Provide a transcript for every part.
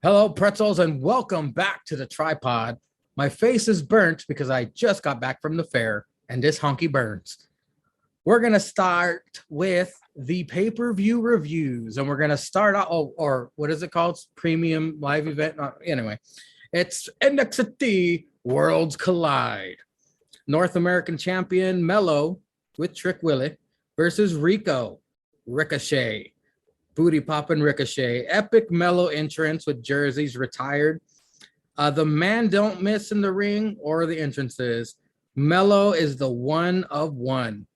Hello, pretzels, and welcome back to the tripod. My face is burnt because I just got back from the fair, and this honky burns. We're going to start with the pay-per-view reviews, and we're going to start out, or what is it called? Premium live event? Anyway, it's NXT Worlds Collide. North American champion Mello with Trick Willie versus Rico Ricochet. Booty popping Ricochet. Epic Mellow entrance with jerseys retired. The man don't miss in the ring or the entrances. Mellow is the one of one.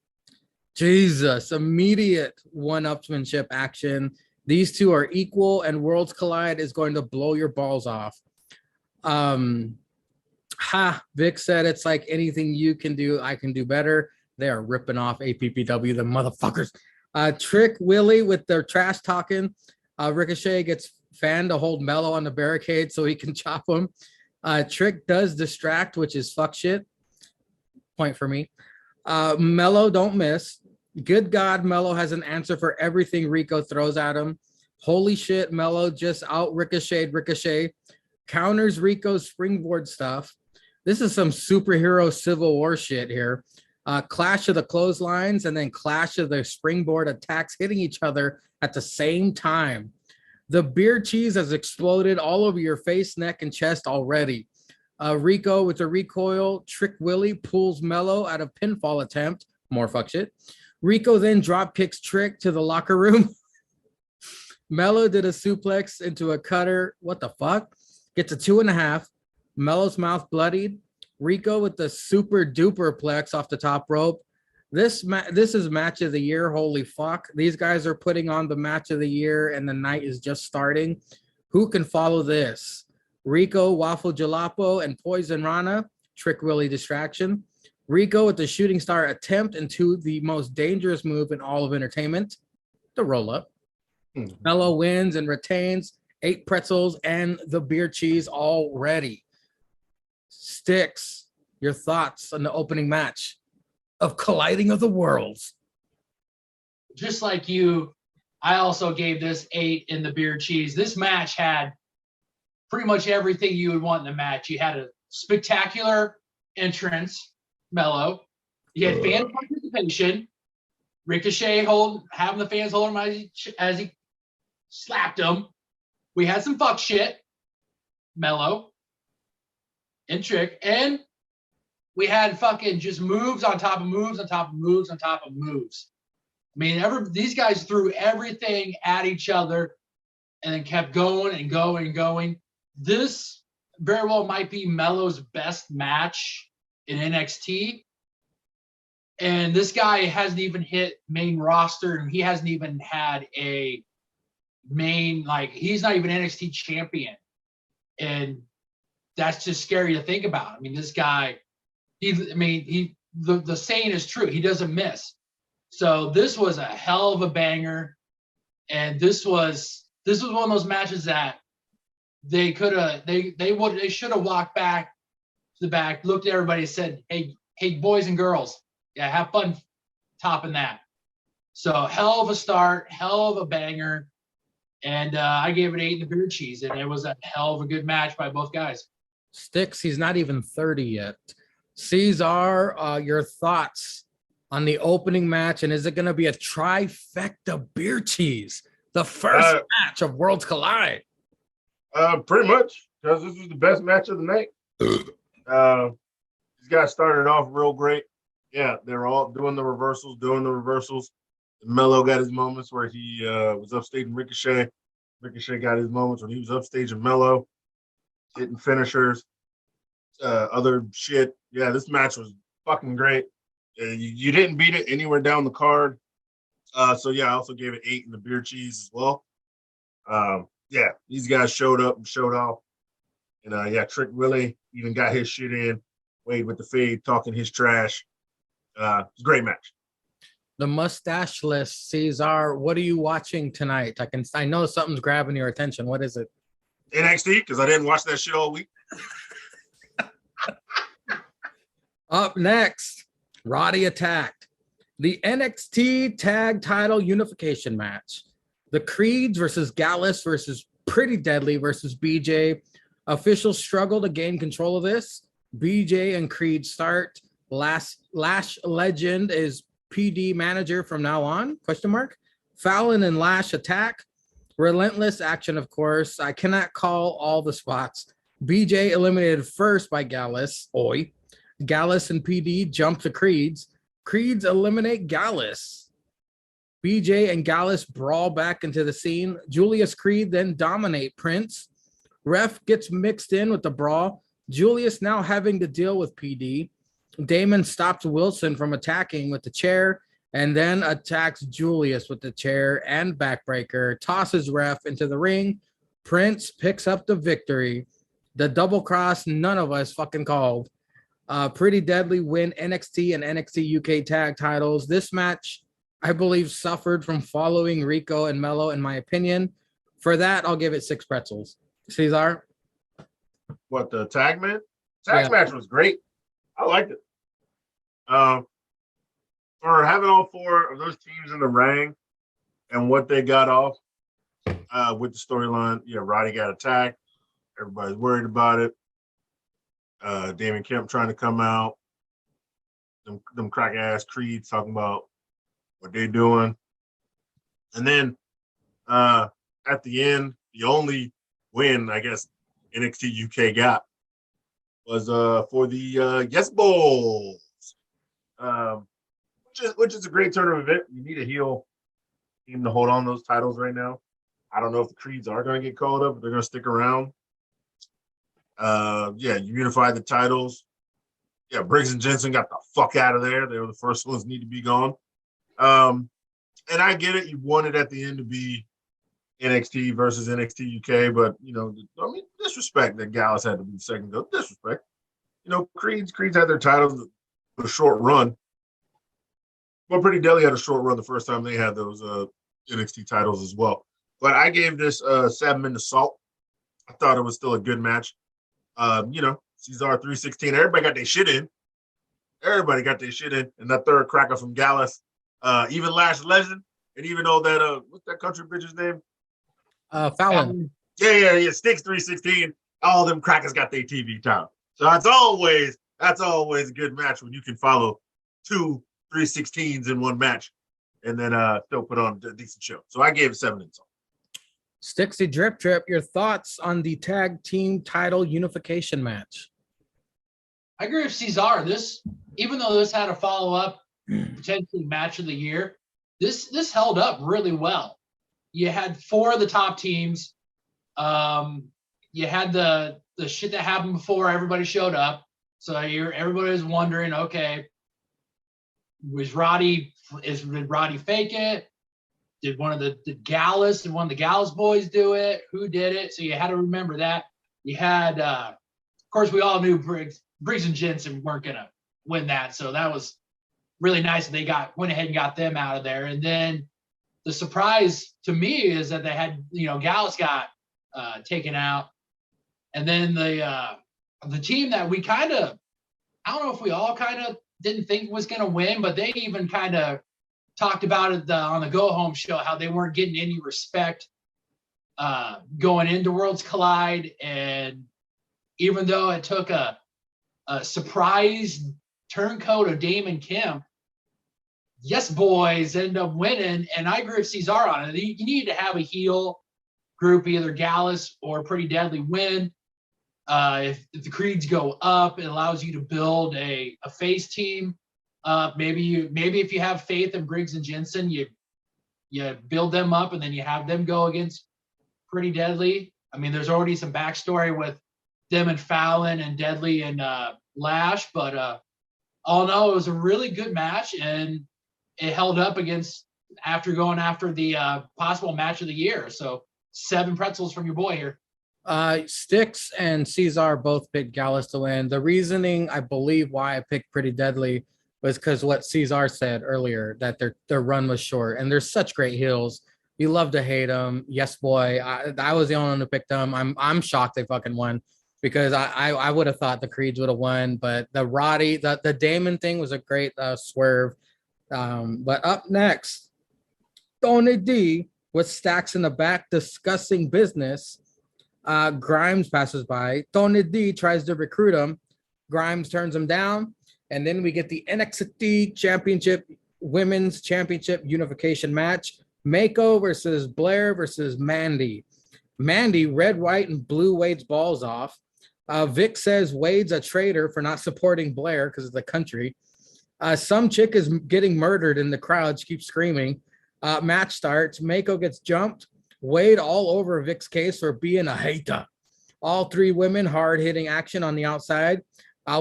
Jesus, immediate one-upsmanship action. These two are equal, and Worlds Collide is going to blow your balls off. Vic said it's like anything you can do, I can do better. They are ripping off APPW, the motherfuckers. Trick Willie with their trash talking. Ricochet gets fanned to hold Mello on the barricade so he can chop him. Trick does distract, which is fuck shit. Point for me. Mello don't miss. Good God, Mello has an answer for everything Rico throws at him. Holy shit, Mello just out ricocheted Ricochet. Counters Rico's springboard stuff. This is some superhero Civil War shit here. Clash of the clotheslines and then clash of the springboard attacks hitting each other at the same time. The beer cheese has exploded all over your face, neck, and chest already. Rico with the recoil. Trick Willie pulls Mello out of pinfall attempt. More fuck shit. Rico then drop kicks Trick to the locker room. Mello did a suplex into a cutter. What the fuck? Gets a 2.5. Mello's mouth bloodied. Rico with the super duper plex off the top rope. This is match of the year. Holy fuck. These guys are putting on the match of the year and the night is just starting. Who can follow this? Rico, Waffle Jalapeno, and Poison Rana. Trick Willie distraction. Rico with the shooting star attempt into the most dangerous move in all of entertainment, the roll up. Mello wins and retains 8 pretzels and the beer cheese already. Sticks, your thoughts on the opening match of Colliding of the Worlds? Just like you, I also gave this 8 in the beer cheese. This match had pretty much everything you would want in a match. You had a spectacular entrance, Mello. You had fan participation. Ricochet having the fans hold him as he slapped him. We had some fuck shit, Mello and Trick, and we had fucking just moves on top of moves on top of moves on top of moves. I mean, these guys threw everything at each other and then kept going and going and going. This very well might be Mello's best match in NXT. And this guy hasn't even hit main roster, and he hasn't even had a main, he's not even NXT champion. And that's just scary to think about. I mean, this guy, the saying is true. He doesn't miss. So this was a hell of a banger. And this was one of those matches that they should have walked back to the back, looked at everybody and said, hey, boys and girls, yeah, have fun topping that. So hell of a start, hell of a banger. And I gave it 8 in the beer cheese, and it was a hell of a good match by both guys. Sticks, he's not even 30 yet. Cesar, your thoughts on the opening match, and is it going to be a trifecta beer cheese? The first match of Worlds Collide. Pretty much, because this was the best match of the night. These guys started off real great. Yeah, they were all doing the reversals. Mello got his moments where he was upstaging Ricochet. Ricochet got his moments when he was upstaging Mello, hitting finishers, other shit. Yeah, this match was fucking great. You didn't beat it anywhere down the card. So, yeah, I also gave it 8 in the beer cheese as well. Yeah, these guys showed up and showed off. And, yeah, Trick Willie even got his shit in. Wade with the fade, talking his trash. It was a great match. The mustache-less Cesar, what are you watching tonight? I know something's grabbing your attention. What is it? NXT, because I didn't watch that shit all week. Up next, Roddy attacked. The NXT Tag Title Unification match. The Creeds versus Gallus versus Pretty Deadly versus BJ. Officials struggle to gain control of this. BJ and Creed start. Lash Legend is PD manager from now on? Question mark. Fallon and Lash attack. Relentless action, of course. I cannot call all the spots. BJ eliminated first by Gallus. Oi. Gallus and PD jump to Creeds. Creeds eliminate Gallus. BJ and Gallus brawl back into the scene. Julius Creed then dominate Prince. Ref gets mixed in with the brawl. Julius now having to deal with PD. Damon stops Wilson from attacking with the chair and then attacks Julius with the chair and backbreaker, tosses Ref into the ring. Prince picks up the victory. The double cross none of us fucking called. Pretty Deadly win NXT and NXT UK tag titles. This match, I believe, suffered from following Rico and Mello, in my opinion. For that, I'll give it 6 pretzels. Cesar? What, the tag match was great. I liked it. For having all 4 of those teams in the ring and what they got off with the storyline, Roddy got attacked. Everybody's worried about it. Damon Kemp trying to come out. Them crack ass Creeds talking about what they're doing. And then at the end, the only win, I guess, NXT UK got was for the Yes Bulls, which is a great turn of event. You need a heel team to hold on those titles right now. I don't know if the Creeds are going to get called up, but they're going to stick around. You unified the titles. Yeah, Briggs and Jensen got the fuck out of there. They were the first ones need to be gone. And I get it. You wanted at the end to be NXT versus NXT UK, but disrespect that Gallus had to be the second go. Disrespect. Creeds had their titles a short run. Well, Pretty Deadly had a short run the first time they had those NXT titles as well. But I gave this 7 in the salt. I thought it was still a good match. Cesar 316. Everybody got their shit in. And that third cracker from Gallus, even Lash Legend, and even though that what's that country bitch's name? Fallon. Yeah. Sticks 316. All them crackers got their TV time. So that's always a good match when you can follow 2 316s in one match and then still put on a decent show. So I gave it 7 in salt. Stixy Drip Trip, your thoughts on the tag team title unification match? I agree with Cesar. Even though this had a follow-up, potentially match of the year, this held up really well. You had 4 of the top teams. You had the shit that happened before everybody showed up. So everybody was wondering, okay, did Roddy fake it? Did one of the Gallus boys do it? Who did it? So you had to remember that. You had, of course, we all knew Briggs and Jensen weren't gonna win that, so that was really nice that they went ahead and got them out of there. And then the surprise to me is that they had, Gallus got taken out, and then the team that we I don't know if we all kind of didn't think was gonna win, but they even kind of talked about it on the Go Home show, how they weren't getting any respect going into Worlds Collide. And even though it took a surprise turncoat of Damon Kemp, Yes Boys end up winning. And I agree with Cesar on it. You need to have a heel group, either Gallus or Pretty Deadly win. If the Creeds go up, it allows you to build a face team. Maybe if you have faith in Briggs and Jensen, you build them up and then you have them go against Pretty Deadly. I mean, there's already some backstory with them and Fallon and Deadly and Lash, but all in all, it was a really good match, and it held up after going after the possible match of the year. So 7 pretzels from your boy here. Sticks and Cesar both picked Gallus to win. The reasoning, I believe, why I picked Pretty Deadly was because what Cesar said earlier, that their run was short, and they're such great heels. You love to hate them. Yes, boy. I was the only one who picked them. I'm shocked they fucking won, because I would have thought the Creeds would have won, but the Roddy, the Damon thing was a great swerve. But up next, Tony D with Stacks in the back discussing business Grimes passes by. Tony D tries to recruit him. Grimes turns him down. And then we get the NXT Championship, Women's Championship Unification match. Mako versus Blair versus Mandy. Mandy, red, white, and blue Wade's balls off. Vic says Wade's a traitor for not supporting Blair because of the country. Some chick is getting murdered in the crowd. She keeps screaming. Match starts. Mako gets jumped. Wade all over Vic's case for being a hater. All three women hard-hitting action on the outside.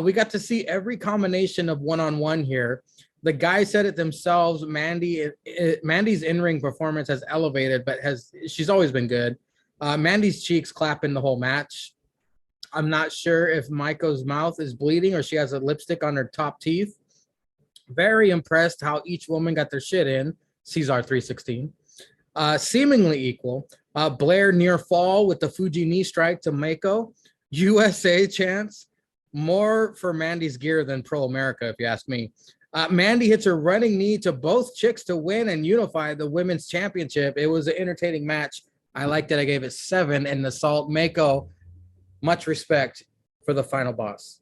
We got to see every combination of one-on-one here. The guys said it themselves. Mandy's in-ring performance has elevated, but she's always been good. Mandy's cheeks clapping the whole match. I'm not sure if Maiko's mouth is bleeding or she has a lipstick on her top teeth. Very impressed how each woman got their shit in. Cesar 316. Seemingly equal. Blair near fall with the Fuji knee strike to Mako. USA chance. More for Mandy's gear than Pro America, if you ask me. Mandy hits her running knee to both chicks to win and unify the women's championship. It was an entertaining match. I liked it. I gave it 7. And the Salt Mako, much respect for the final boss.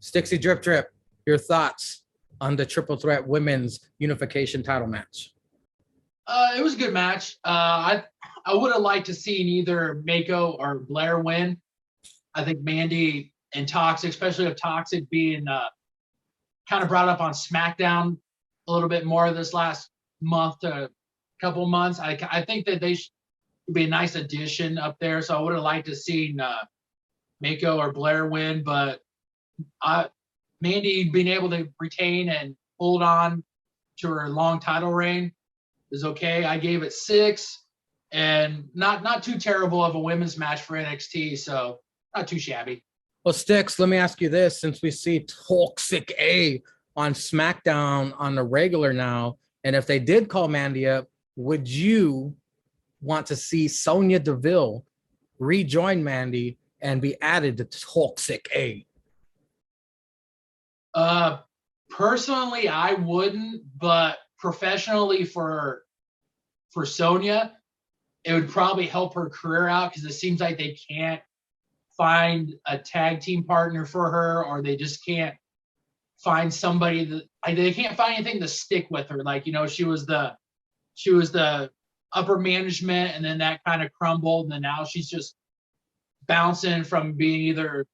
Stixie Drip Drip, your thoughts on the triple threat women's unification title match? It was a good match. I would have liked to seen either Mako or Blair win. I think Mandy and Toxic, especially with Toxic being kind of brought up on SmackDown a little bit more this last month to couple months. I think that they should be a nice addition up there. So I would have liked to see Mako or Blair win, but Mandy being able to retain and hold on to her long title reign is okay. I gave it 6, and not too terrible of a women's match for NXT, so not too shabby. Well, Sticks, let me ask you this. Since we see Toxic A on SmackDown on the regular now, and if they did call Mandy up, would you want to see Sonya Deville rejoin Mandy and be added to Toxic A? Personally, I wouldn't, but professionally for Sonya, it would probably help her career out because it seems like they can't find a tag team partner for her, or they just can't find somebody that they can't find anything to stick with her. Like, she was the upper management, and then that kind of crumbled, and then now she's just bouncing from being either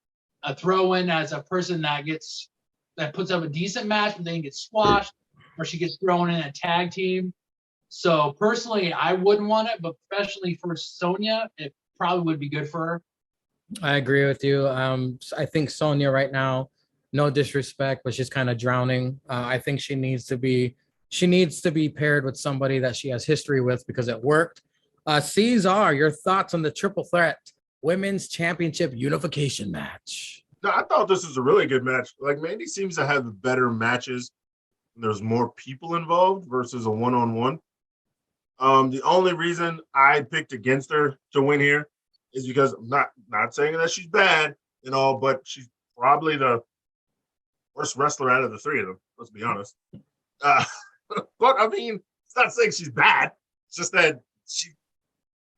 a throw-in as a person that puts up a decent match but then gets squashed, or she gets thrown in a tag team. So personally, I wouldn't want it, but professionally for Sonya, it probably would be good for her. I agree with you. I think Sonya right now, no disrespect, but she's kind of drowning. I think she needs to be paired with somebody that she has history with because it worked. Cesar, your thoughts on the triple threat women's championship unification match? No, I thought this was a really good match. Like, Mandy seems to have better matches when there's more people involved versus a one-on-one. The only reason I picked against her to win here is because I'm not saying that she's bad and all, but she's probably the worst wrestler out of the 3 of them. Let's be honest. But I mean, it's not saying she's bad. It's just that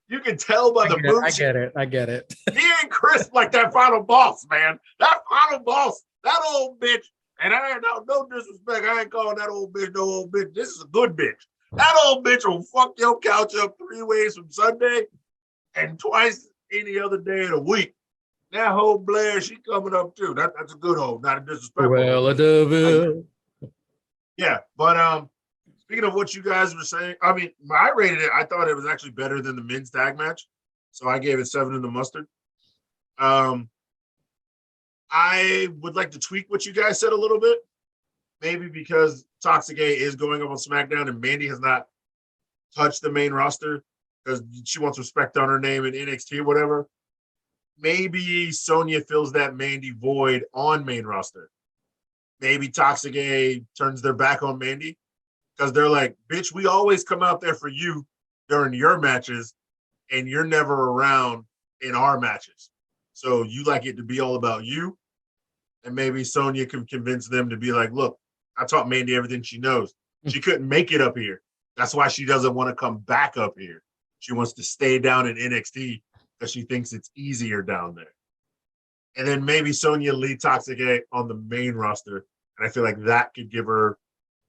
you can tell by the moves. I get it. He ain't crisp like that final boss, man. That final boss, that old bitch. And I ain't no disrespect. I ain't calling that old bitch no old bitch. This is a good bitch. That old bitch will fuck your couch up 3 ways from Sunday and twice any other day of the week. That whole Blair, she coming up too. That's a good hoe, not a disrespectful. Well, Deville. Yeah, but speaking of what you guys were saying, I mean, I rated it. I thought it was actually better than the men's tag match, so I gave it 7 in the mustard. I would like to tweak what you guys said a little bit, maybe because Toxic A is going up on SmackDown and Mandy has not touched the main roster because she wants respect on her name in NXT or whatever. Maybe Sonya fills that Mandy void on main roster. Maybe Toxic A turns their back on Mandy because they're like, bitch, we always come out there for you during your matches and you're never around in our matches. So you like it to be all about you. And maybe Sonya can convince them to be like, look, I taught Mandy everything she knows. She couldn't make it up here. That's why she doesn't want to come back up here. She wants to stay down in NXT because she thinks it's easier down there. And then maybe Sonya Lee Toxic A on the main roster. And I feel like that could give her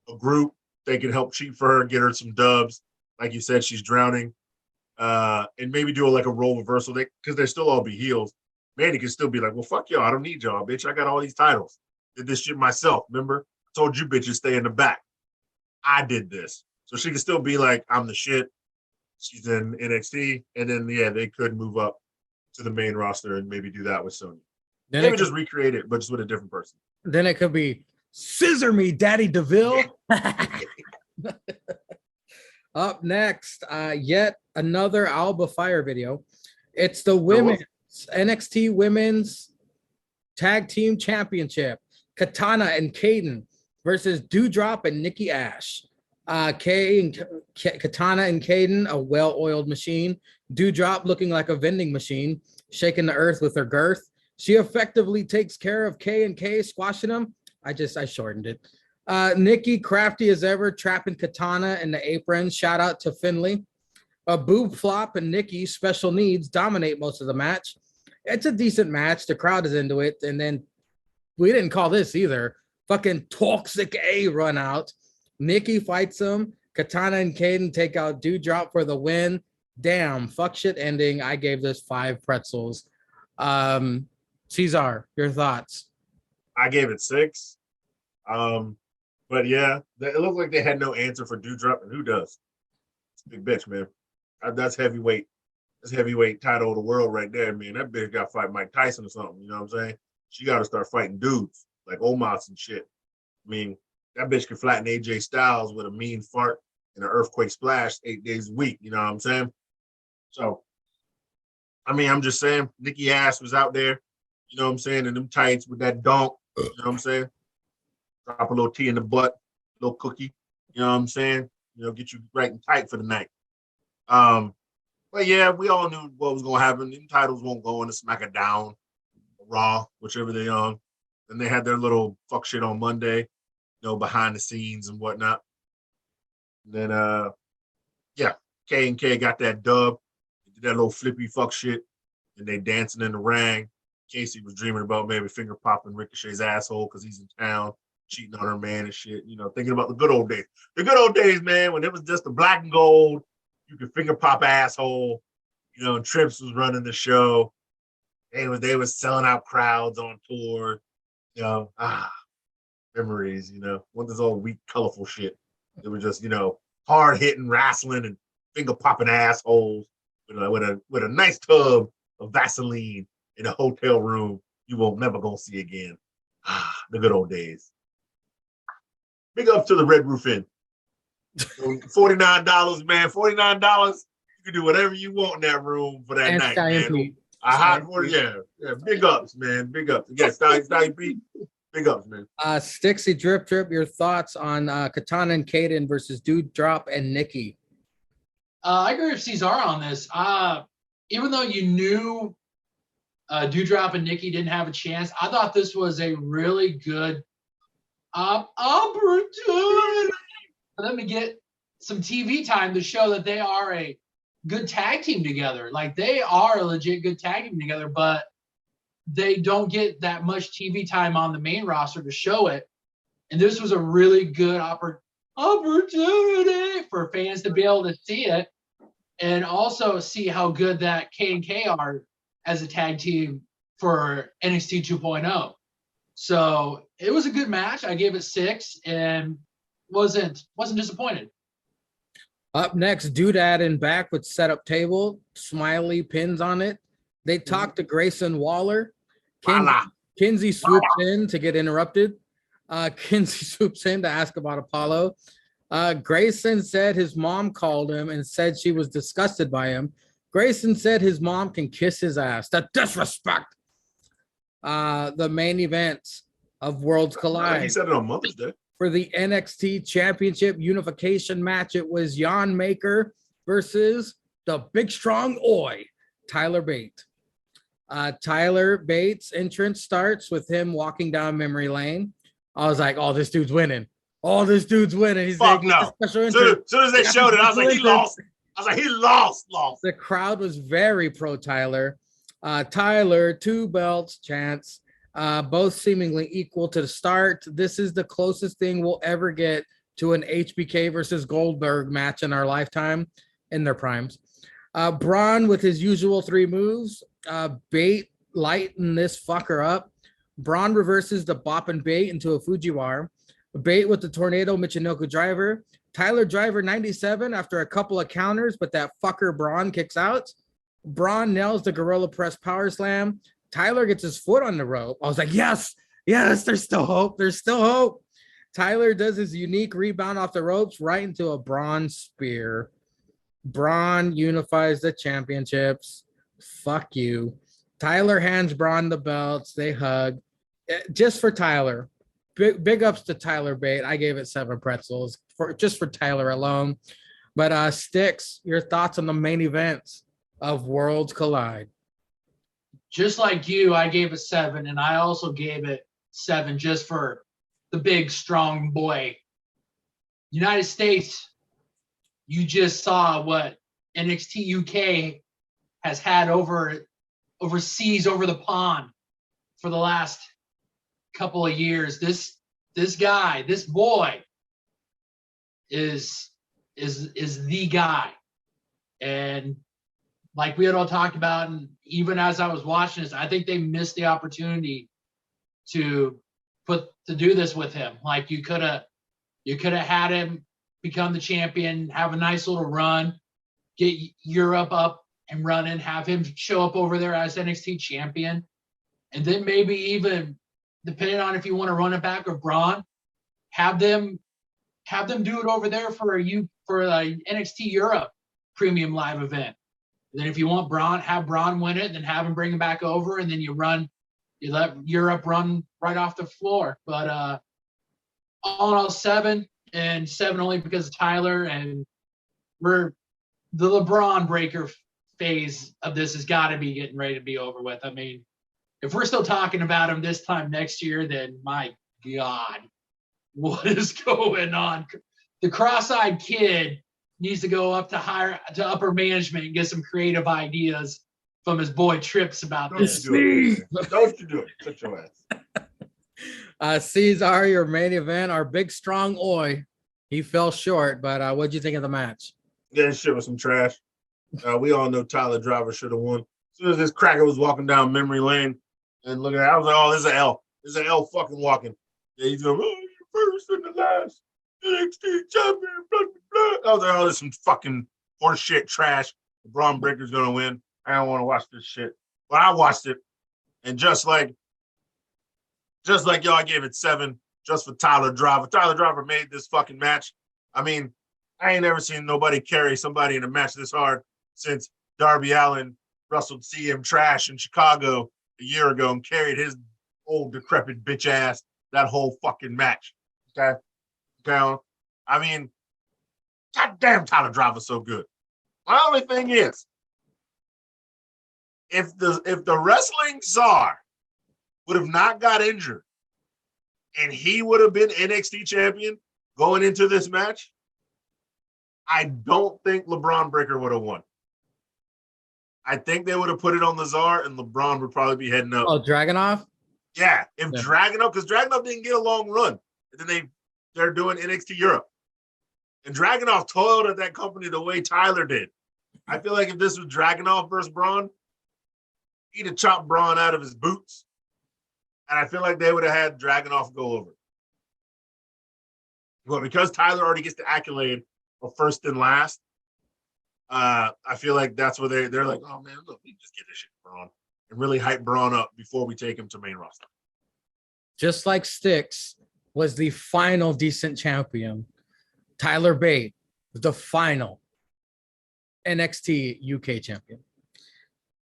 a group. They could help cheat for her, get her some dubs. Like you said, she's drowning. And maybe do like a role reversal because they still all be heels. Mandy can still be like, well, fuck y'all. I don't need y'all, bitch. I got all these titles. Did this shit myself. Remember? I told you bitches stay in the back. I did this. So she can still be like, I'm the shit. She's in NXT. And then, yeah, they could move up to the main roster and maybe do that with Sonya. Then Maybe just recreate it, but just with a different person. Then it could be Scissor Me, Daddy DeVille. Up next, yet another Alba Fire video. It's the women's NXT Women's Tag Team Championship. Katana and Kaden versus Doudrop and Nikki Ash. Katana and Kaden, a well-oiled machine. Doudrop looking like a vending machine, shaking the earth with her girth. She effectively takes care of K&K, squashing them. I shortened it. Nikki, crafty as ever, trapping Katana in the apron. Shout out to Finley. A boob flop and Nikki, special needs, dominate most of the match. It's a decent match. The crowd is into it. And then we didn't call this either. Fucking Toxic A run out. Nikki fights him. Katana and Kaden take out Doudrop for the win. Damn, fuck shit ending. I gave this 5 pretzels. Cesar, your thoughts? I gave it 6. But yeah, it looked like they had no answer for Doudrop, and who does? It's a big bitch, man. That's heavyweight. That's heavyweight title of the world right there, man. That bitch got to fight Mike Tyson or something. You know what I'm saying? She got to start fighting dudes like Omos and shit. I mean, that bitch can flatten AJ Styles with a mean fart and an earthquake splash 8 days a week. You know what I'm saying? So, I mean, I'm just saying, Nikki Ash was out there. You know what I'm saying? And them tights with that donk. You know what I'm saying? Drop a little tea in the butt, a little cookie. You know what I'm saying? You know, get you right and tight for the night. But yeah, we all knew what was gonna happen. Them titles won't go into SmackDown, Raw, whichever they on. And they had their little fuck shit on Monday, you know, behind the scenes and whatnot. And then yeah, K&K got that dub. They did that little flippy fuck shit. And they dancing in the ring. Casey was dreaming about maybe finger popping Ricochet's asshole because he's in town, cheating on her man and shit, you know, thinking about the good old days. The good old days, man, when it was just the black and gold, you could finger pop asshole, you know, and Trips was running the show. They was selling out crowds on tour, you know, memories, you know, what this all weak, colorful shit. It was just, you know, hard hitting wrestling and finger popping assholes with a nice tub of Vaseline in a hotel room you won't never gonna see again. The good old days. Big up to the Red Roof Inn. $49, man. $49. You can do whatever you want in that room for that And night, Stallion man. Pete. A hot water, yeah. Big ups, man. Big ups. Yeah, Stallion Pete. Big ups, man. Stixy Drip, your thoughts on Katana and Kaden versus Doudrop and Nikki? I agree with Cesar on this. Even though you knew Doudrop and Nikki didn't have a chance, I thought this was a really good opportunity for them to get some TV time to show that they are a good tag team together. Like, they are a legit good tag team together, but they don't get that much TV time on the main roster to show it. And this was a really good opportunity for fans to be able to see it and also see how good that K&K are as a tag team for NXT 2.0. So it was a good match. I gave it 6 and wasn't disappointed. Up next, Doodad and back with setup table, smiley pins on it. They talk to Grayson Waller. Kinsey swoops in to get interrupted. Kinsey swoops in to ask about Apollo. Grayson said his mom called him and said she was disgusted by him. Grayson said his mom can kiss his ass. The disrespect. The main event of Worlds Collide. He said it on Mother's Day. For the NXT Championship unification match, it was Jan Maker versus the big strong Oi, Tyler Bate. Tyler Bates' entrance starts with him walking down memory lane. I was like, oh, this dude's winning. Oh, this dude's winning. He's Fuck like, no. special Soon as they showed it, I was like, he lost. I was like, he lost. The crowd was very pro Tyler. Tyler, 2 belts, chance, both seemingly equal to the start. This is the closest thing we'll ever get to an HBK versus Goldberg match in our lifetime in their primes. Braun with his usual 3 moves. Bait lighten this fucker up. Braun reverses the bop and bait into a Fujiwara. Bait with the tornado Michinoku driver. Tyler driver 97 after a couple of counters, but that fucker Braun kicks out. Braun nails the gorilla press power slam. Tyler gets his foot on the rope. I was like, yes, there's still hope. There's still hope. Tyler does his unique rebound off the ropes right into a Braun spear. Braun unifies the championships. Fuck you. Tyler hands Braun the belts. They hug. Just for Tyler. Big ups to Tyler Bate. I gave it 7 pretzels just for Tyler alone. But Sticks, your thoughts on the main events of Worlds Collide? Just like you, I gave it 7, and I also gave it 7 just for the big, strong boy. United States, you just saw what NXT UK has had overseas, over the pond for the last couple of years. This guy, this boy is the guy. And like we had all talked about, and even as I was watching this, I think they missed the opportunity to do this with him. Like you could have had him become the champion, have a nice little run, get Europe up and running, have him show up over there as NXT champion, and then maybe even, depending on if you want to run it back with Braun, have them do it over there for a NXT Europe premium live event. And then if you want Braun, have Braun win it, then have him bring him back over, and then you let Europe run right off the floor. But all in all, 7, and 7 only because of Tyler, and the LeBron breaker phase of this has got to be getting ready to be over with. I mean, if we're still talking about him this time next year, then my God, what is going on? The cross-eyed kid needs to go up to upper management and get some creative ideas from his boy Trips about this. Don't you do it. Shut your ass. Cesar, your main event, our big strong Oi. He fell short, but what'd you think of the match? Yeah, this shit was some trash. We all know Tyler Driver should have won. As soon as this cracker was walking down memory lane and looking at it, I was like, oh, this is an L. This is an L fucking walking. Yeah, he's going, oh, you're first and the last NXT champion, blah, blah, blah. I was like, oh, this is some fucking horse shit trash. The Braun Breaker's going to win. I don't want to watch this shit. But I watched it. And just like y'all, I gave it 7 just for Tyler Driver. Tyler Driver made this fucking match. I mean, I ain't never seen nobody carry somebody in a match this hard since Darby Allin wrestled CM Trash in Chicago a year ago and carried his old decrepit bitch ass that whole fucking match. Okay? I mean, goddamn, Tyler Driver's so good. My only thing is, if the wrestling czar would have not got injured and he would have been NXT champion going into this match, I don't think LeBron Breaker would have won. I think they would have put it on the Czar and LeBron would probably be heading up. Oh, Dragunov? Yeah, Dragunov, because Dragunov didn't get a long run. And then they're doing NXT Europe. And Dragunov toiled at that company the way Tyler did. I feel like if this was Dragunov versus Braun, he'd have chopped Braun out of his boots. And I feel like they would have had Dragunov go over. But because Tyler already gets the accolade of first and last, I feel like that's where they're like, oh man, look, we just get this shit Braun and really hype Braun up before we take him to main roster. Just like Styx was the final decent champion, Tyler Bate was the final NXT UK champion.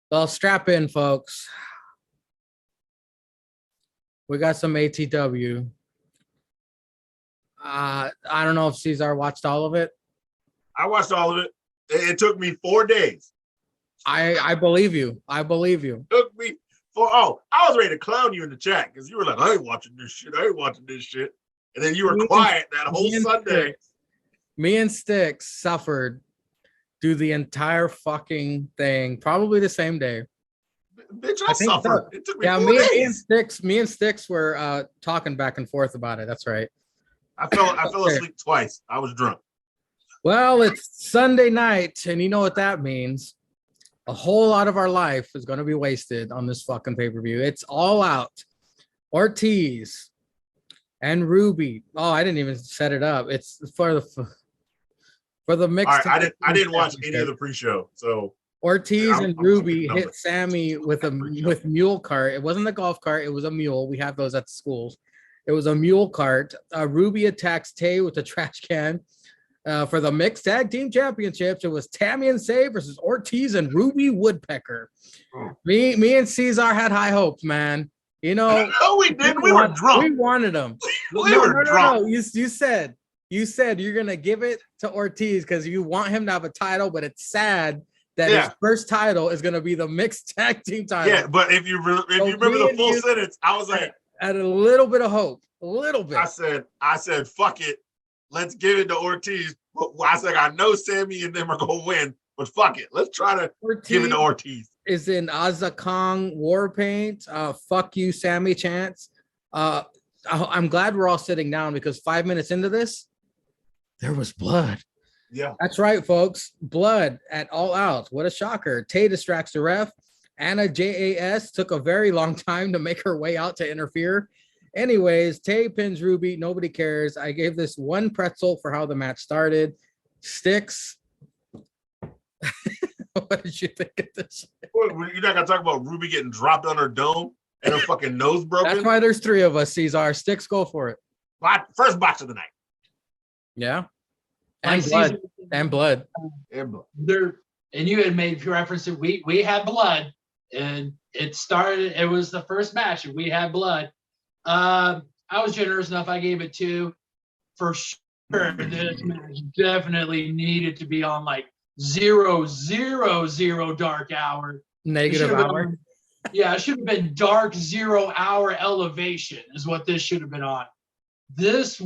Well, strap in, folks. We got some ATW. I don't know if Cesar watched all of it. I watched all of it. It took me 4 days. I believe you. I believe you. It took me I was ready to clown you in the chat because you were like, I ain't watching this shit. And then you were quiet that whole Sunday. Me and Styx suffered do the entire fucking thing, probably the same day. Bitch, I think suffered. so. It took me Yeah, 4 days. me and Sticks were talking back and forth about it. That's right. I fell asleep twice. I was drunk. Well, it's Sunday night, and you know what that means. A whole lot of our life is going to be wasted on this fucking pay-per-view. It's All Out. Ortiz and Ruby. Oh, I didn't even set it up. It's for the mixed. All right, I didn't watch any of the pre-show, so Ortiz and I'm Ruby picking hit Sammy with mule cart. It wasn't a golf cart. It was a mule. We have those at the schools. It was a mule cart. Ruby attacks Tay with a trash can for the mixed tag team championships. It was Tammy and Say versus Ortiz and Ruby Woodpecker. Me and Cesar had high hopes, man. You know, no, we didn't. We were drunk. We wanted them. We were drunk. No. You said you're gonna give it to Ortiz because you want him to have a title, but it's sad that his first title is gonna be the mixed tag team title. Yeah, but if you remember the full sentence, I was like, had a little bit of hope, a little bit. I said, fuck it, let's give it to Ortiz. I said, I know Sammy and them are gonna win, but fuck it, let's try to give it to Ortiz. Is in Azakong war paint. Fuck you, Sammy chance. I'm glad we're all sitting down because 5 minutes into this, there was blood. Yeah, that's right, folks. Blood at All Out. What a shocker. Tay distracts the ref. Anna JAS took a very long time to make her way out to interfere. Anyways, Tay pins Ruby. Nobody cares. I gave this 1 pretzel for how the match started. Sticks. What did you think of this? You're not gonna talk about Ruby getting dropped on her dome and her fucking nose broken? That's why there's 3 of us, Cesar. Sticks, go for it. First box of the night. Yeah. And blood. And blood. There, and you had made reference to we had blood, and it was the first match, and we had blood. I was generous enough. I gave it 2. For sure, this match definitely needed to be on like 000 dark hour. Negative hour. It should have been dark 0 hour elevation is what this should have been on. This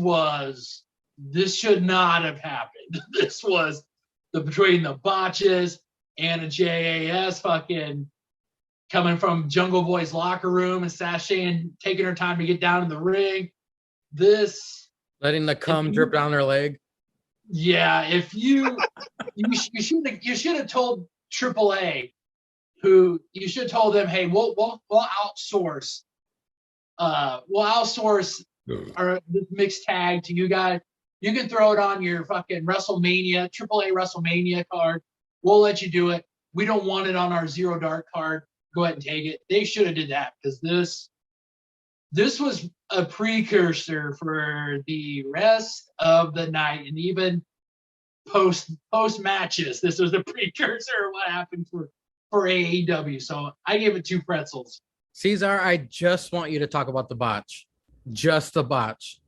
should not have happened. This was between the botches and a JAS fucking coming from Jungle Boy's locker room and sashaying, taking her time to get down in the ring. Letting the cum drip down her leg. Yeah, if you should have told AAA, who you should have told them, hey, we'll outsource our this mixed tag to you guys. You can throw it on your fucking WrestleMania, AAA WrestleMania card. We'll let you do it. We don't want it on our 0 dark card. Go ahead and take it. They should have did that because this was a precursor for the rest of the night and even post matches. This was the precursor of what happened for AEW. So I gave it 2 pretzels. Cesar, I just want you to talk about the botch. Just the botch.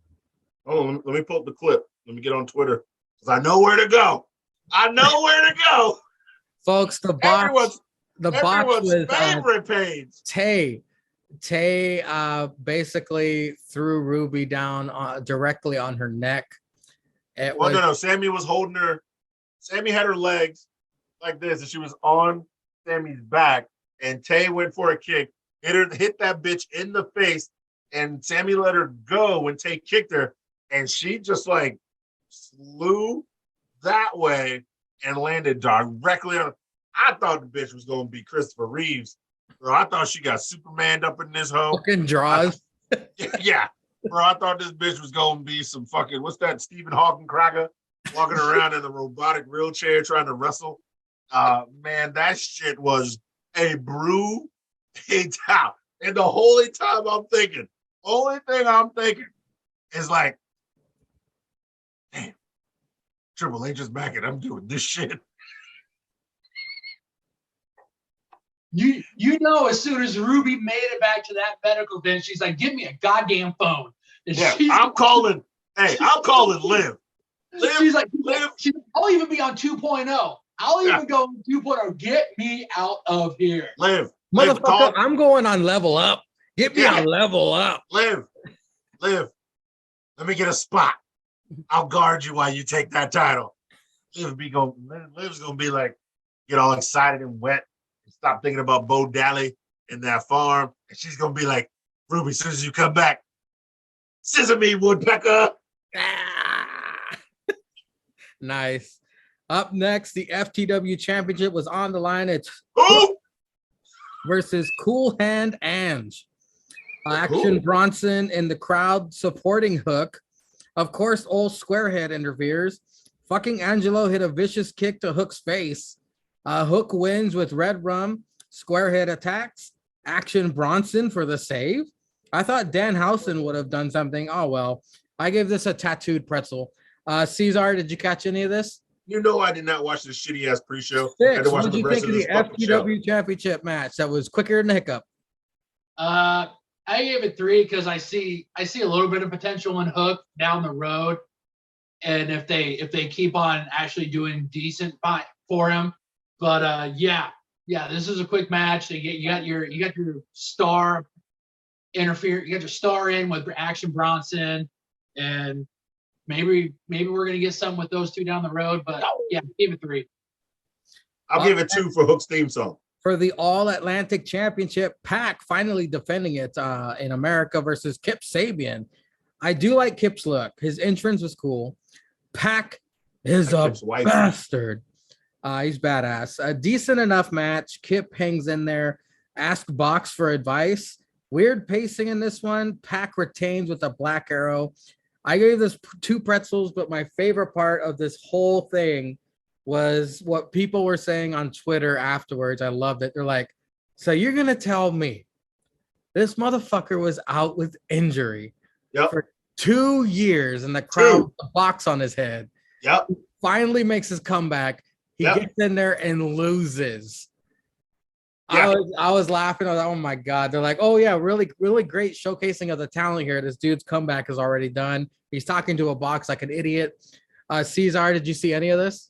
Oh, let me pull up the clip. Let me get on Twitter because I know where to go. Folks, the botch was favorite page. Tay basically threw Ruby down directly on her neck. No. Sammy was holding her. Sammy had her legs like this, and she was on Sammy's back. And Tay went for a kick, hit that bitch in the face, and Sammy let her go when Tay kicked her, and she just like flew that way and landed directly on. I thought the bitch was gonna be Christopher Reeves. Bro, I thought she got Supermaned up in this hoe. Fucking draws. Yeah. Bro, I thought this bitch was going to be some fucking, what's that, Stephen Hawking cracker walking around in the robotic wheelchair trying to wrestle. Man, that shit was a brew picked out. And the only thing I'm thinking is like, damn, Triple H is back and I'm doing this shit. You know, as soon as Ruby made it back to that medical den, she's like, "Give me a goddamn phone." And I'm calling Liv. She's like, "I'll even be on 2.0. I'll even go 2.0. Get me out of here." Liv, motherfucker, I'm going on level up. Get me on level up. Liv, let me get a spot. I'll guard you while you take that title. Liv's gonna be like, get all excited and wet and stop thinking about Bo Dally and that farm. And she's gonna be like, Ruby, as soon as you come back, scissor me, woodpecker. Ah! Nice. Up next, the FTW Championship was on the line. It's Who? versus Cool Hand Ange. Action Cool. Bronson in the crowd supporting Hook. Of course, old Squarehead interferes. Fucking Angelo hit a vicious kick to Hook's face. Hook wins with Red Rum. Squarehead attacks. Action Bronson for the save. I thought Danhausen would have done something. Oh, well. I gave this a tattooed pretzel. Cesar, did you catch any of this? You know I did not watch this shitty ass pre-show. I had Six. to watch What did the you rest think of of this the fucking show. FTW Championship match that was quicker than a hiccup? I gave it 3 because I see a little bit of potential in Hook down the road, and if they keep on actually doing decent for him, but yeah, this is a quick match. You got your star interfere. You got your star in with Action Bronson, and maybe we're gonna get something with those two down the road. But yeah, give it 3. I'll give it 2 for Hook's theme song. For the All Atlantic Championship, Pac finally defending it in America versus Kip Sabian. I do like Kip's look. His entrance was cool. Pac is a bastard. He's badass. A decent enough match. Kip hangs in there. Ask Box for advice. Weird pacing in this one. Pac retains with a black arrow. I gave this 2 pretzels, but my favorite part of this whole thing was what people were saying on Twitter afterwards. I loved it. They're like, so you're going to tell me this motherfucker was out with injury for 2 years and the crowd with a box on his head. Yep. Finally makes his comeback. He gets in there and loses. I was laughing. I was like, oh my God. They're like, oh yeah, really, really great showcasing of the talent here. This dude's comeback is already done. He's talking to a box like an idiot. Cesar, did you see any of this?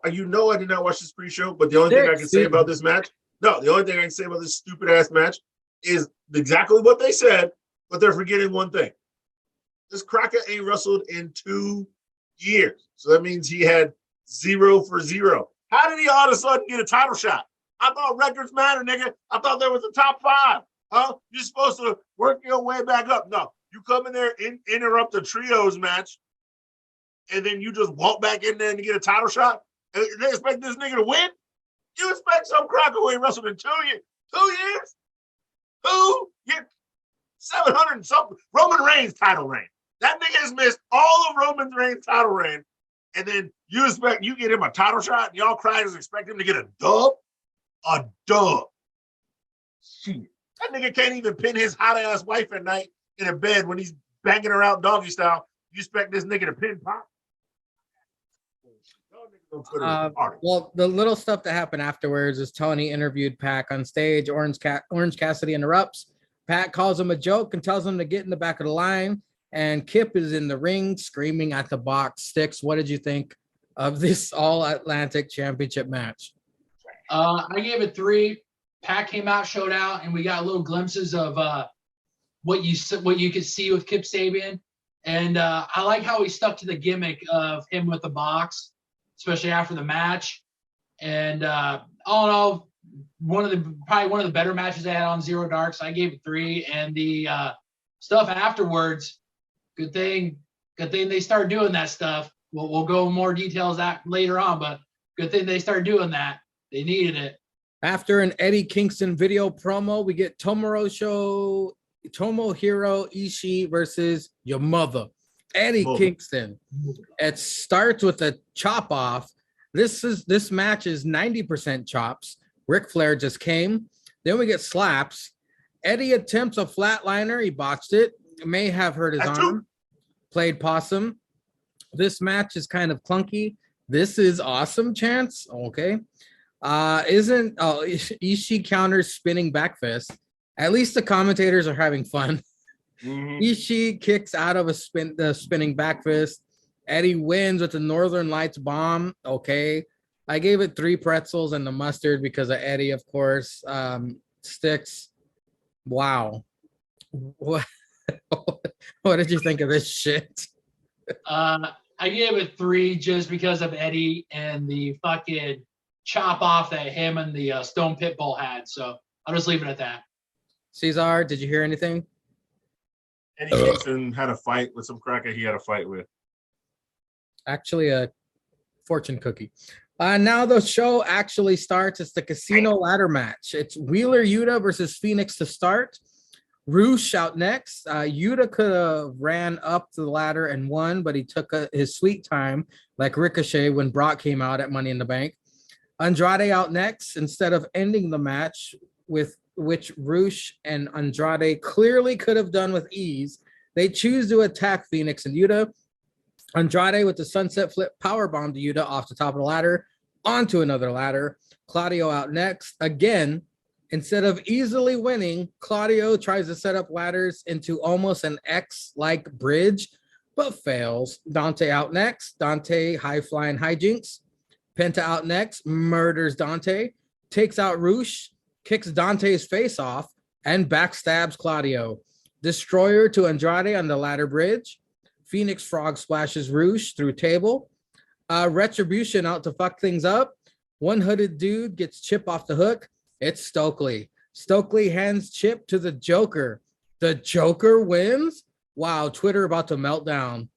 You know I did not watch this pre-show, but the only thing I can say about this match, the only thing I can say about this stupid ass match is exactly what they said, but they're forgetting one thing. This cracker ain't wrestled in 2 years. So that means he had 0 for 0. How did he all of a sudden get a title shot? I thought records matter, nigga. I thought there was a top 5. Huh? You're supposed to work your way back up. No, you come in there and interrupt the trios match, and then you just walk back in there and get a title shot? And they expect this nigga to win? You expect some cracker who ain't wrestled in 2 years? 2 years? Who? Get 700 and something. Roman Reigns title reign. That nigga has missed all of Roman Reigns title reign. And then you get him a title shot and y'all cries expect him to get a dub? A dub. Shit. That nigga can't even pin his hot ass wife at night in a bed when he's banging her out doggy style. You expect this nigga to pin pop? Well, the little stuff that happened afterwards is Tony interviewed Pac on stage. Orange Cassidy interrupts. Pac calls him a joke and tells him to get in the back of the line. And Kip is in the ring screaming at the box. Sticks, what did you think of this All Atlantic Championship match? I gave it 3. Pac came out, showed out, and we got little glimpses of what you could see with Kip Sabian. And I like how he stuck to the gimmick of him with the box, especially after the match. And all in all, probably one of the better matches I had on Zero Dark. So I gave it 3. And the stuff afterwards, good thing they started doing that stuff. We'll go in more details that later on, but good thing they started doing that. They needed it. After an Eddie Kingston video promo, we get Tomohiro Ishii versus your mother, Eddie Kingston. It starts with a chop off. This match is 90% chops. Ric Flair just came. Then we get slaps. Eddie attempts a flatliner. He botched it. May have hurt his arm. Played possum. This match is kind of clunky. This is awesome, Chance. Okay. Ishii counters spinning back fist. At least the commentators are having fun. Mm-hmm. Ishii kicks out of the spinning back fist. Eddie wins with the Northern Lights bomb. Okay. I gave it 3 pretzels and the mustard because of Eddie, of course. Sticks. Wow. What did you think of this shit? I gave it 3 just because of Eddie and the fucking chop off that him and the Stone Pitbull had. So I'll just leave it at that. Cesar, did you hear anything? Eddie Kingston had a fight with some cracker he had a fight with. Actually, a fortune cookie. Now the show actually starts. It's the casino ladder match. It's Wheeler Yuta versus Phoenix to start. Roosh out next. Yuta could have ran up the ladder and won, but he took his sweet time, like Ricochet when Brock came out at Money in the Bank. Andrade out next. Instead of ending the match, with which Roosh and Andrade clearly could have done with ease, they choose to attack Phoenix and Yuta. Andrade with the sunset flip powerbomb to Yuta off the top of the ladder onto another ladder. Claudio out next. Again, instead of easily winning, Claudio tries to set up ladders into almost an X-like bridge, but fails. Dante out next. Dante high-flying hijinks. Penta out next. Murders Dante. Takes out Roosh. Kicks Dante's face off and backstabs Claudio. Destroyer to Andrade on the ladder bridge. Phoenix Frog splashes Roosh through table. Retribution out to fuck things up. One hooded dude gets Chip off the hook. It's Stokely. Stokely hands Chip to the Joker. The Joker wins? Wow, Twitter about to melt down.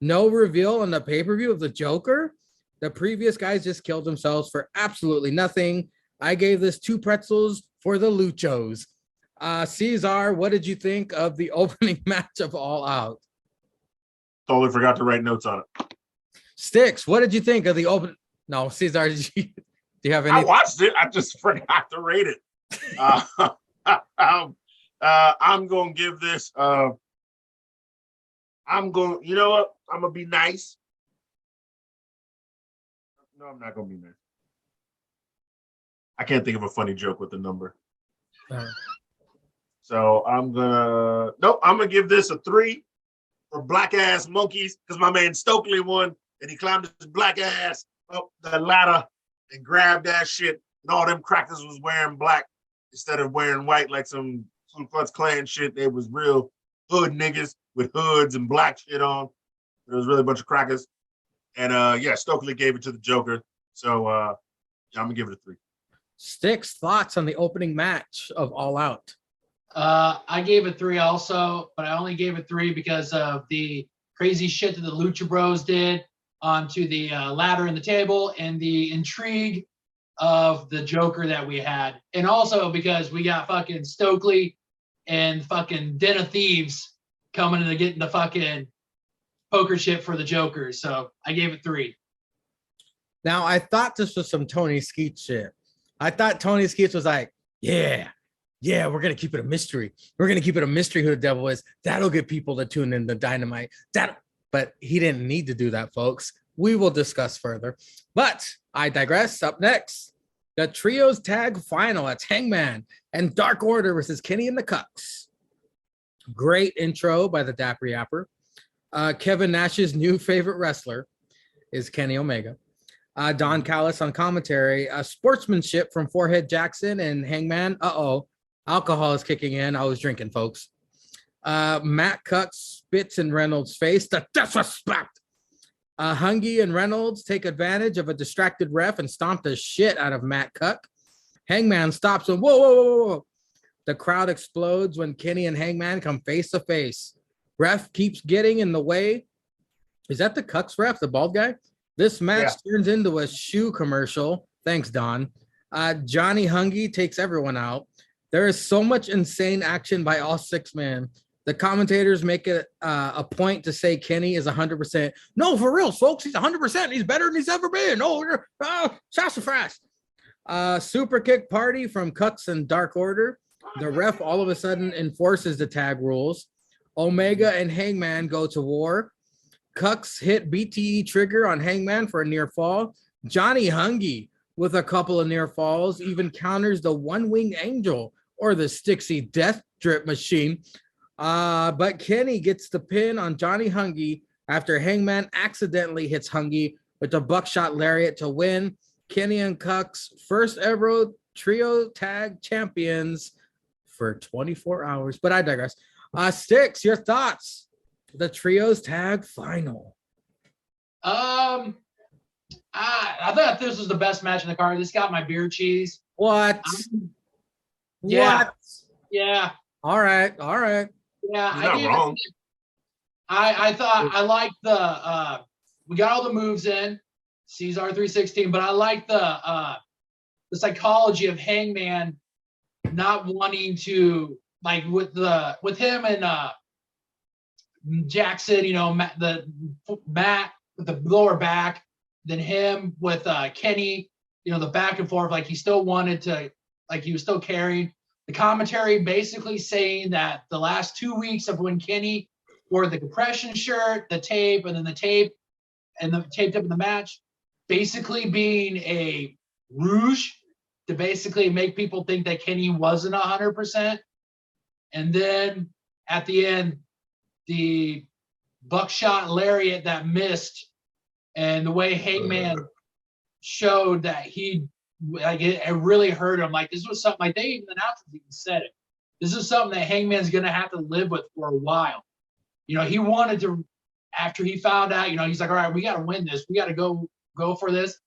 No reveal on the pay-per-view of the Joker? The previous guys just killed themselves for absolutely nothing. I gave this 2 pretzels for the Luchos. Cesar, what did you think of the opening match of All Out? Totally forgot to write notes on it. Sticks, what did you think of the open? No, Cesar, do you have any? I watched it. I just forgot to rate it. I'm going to give this. You know what? I'm going to be nice. No, I'm not going to be nice. I can't think of a funny joke with the number. So I'm going to give this a 3 for black ass monkeys because my man Stokely won and he climbed his black ass up the ladder and grabbed that shit. And all them crackers was wearing black instead of wearing white like some Ku Klux Klan shit. They was real hood niggas with hoods and black shit on. There was really a bunch of crackers. And Stokely gave it to the Joker. So I'm going to give it a 3. Sticks, thoughts on the opening match of All Out? I gave it 3 also, but I only gave it 3 because of the crazy shit that the Lucha Bros did onto the ladder and the table and the intrigue of the Joker that we had. And also because we got fucking Stokely and fucking Den of Thieves coming in to get the fucking poker shit for the Joker. So I gave it 3. Now, I thought this was some Tony Skeet shit. I thought Tony Skeet was like, yeah, we're going to keep it a mystery. We're going to keep it a mystery who the devil is. That'll get people to tune in to Dynamite. But he didn't need to do that, folks. We will discuss further. But I digress. Up next, the Trios Tag Final. It's Hangman and Dark Order versus Kenny and the Cucks. Great intro by the Dapper Yapper. Kevin Nash's new favorite wrestler is Kenny Omega. Don Callis on commentary. Sportsmanship from Forehead Jackson and Hangman. Alcohol is kicking in. I was drinking, folks. Matt Cuck spits in Reynolds' face. The disrespect. Hungy and Reynolds take advantage of a distracted ref and stomp the shit out of Matt Cuck. Hangman stops him. Whoa. The crowd explodes when Kenny and Hangman come face to face. Ref keeps getting in the way. Is that the Cucks ref, the bald guy? This match turns into a shoe commercial. Thanks, Don. Johnny Hungy takes everyone out. There is so much insane action by all 6 men. The commentators make it a point to say Kenny is 100%. No, for real, folks. He's 100%. He's better than he's ever been. Sassafras. Super kick party from Cucks and Dark Order. The ref all of a sudden enforces the tag rules. Omega and Hangman go to war. Cucks hit BTE trigger on Hangman for a near fall. Johnny Hungy with a couple of near falls even counters the one-winged angel or the Stixie death drip machine. But Kenny gets the pin on Johnny Hungy after Hangman accidentally hits Hungy with the buckshot lariat to win. Kenny and Cucks first ever trio tag champions for 24 hours. But I digress. Sticks, your thoughts? The Trios Tag Final. I thought this was the best match in the card. This got my beer cheese. What? Yeah. What? Yeah. All right. Yeah. He's not wrong. I thought I liked the we got all the moves in Cesar 316, but I like the psychology of Hangman not wanting to, like, with him and Jackson, Matt with the lower back, then him with Kenny, the back and forth, like he still wanted to, like he was still carrying the commentary, basically saying that the last 2 weeks of when Kenny wore the compression shirt, the tape, and then the tape, and the taped up in the match, basically being a rouge to basically make people think that Kenny wasn't 100%. And then at the end, the buckshot lariat that missed, and the way Hangman showed that he, like, it really hurt him. Like, this was something, like, they even announced, even said it. This is something that Hangman's gonna have to live with for a while. He wanted to, after he found out, he's like, all right, we got to win this. We got to go for this.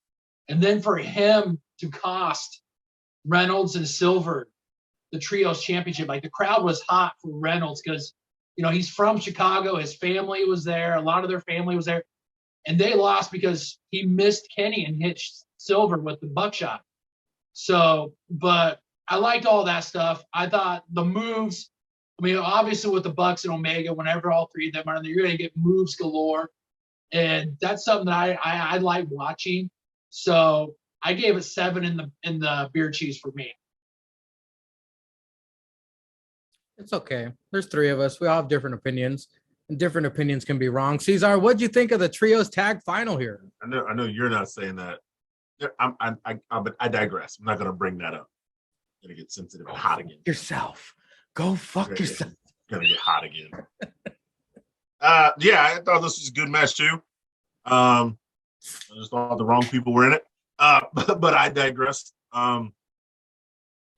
And then for him to cost Reynolds and Silver the Trios Championship, like, the crowd was hot for Reynolds because, he's from Chicago. His family was there. A lot of their family was there. And they lost because he missed Kenny and hit Silver with the buckshot. So, but I liked all that stuff. I thought the moves, obviously with the Bucks and Omega, whenever all three of them are in there, you're going to get moves galore. And that's something that I like watching. So I gave it 7 in the beer cheese for me. It's okay. There's 3 of us. We all have different opinions, and different opinions can be wrong. Cesar, what'd you think of the trios tag final here? I know you're not saying that. I digress. I'm not going to bring that up. I'm going to get sensitive and hot again. Go fuck yourself. Going to get hot again. Yeah, I thought this was a good match too. I just thought the wrong people were in it. But I digress.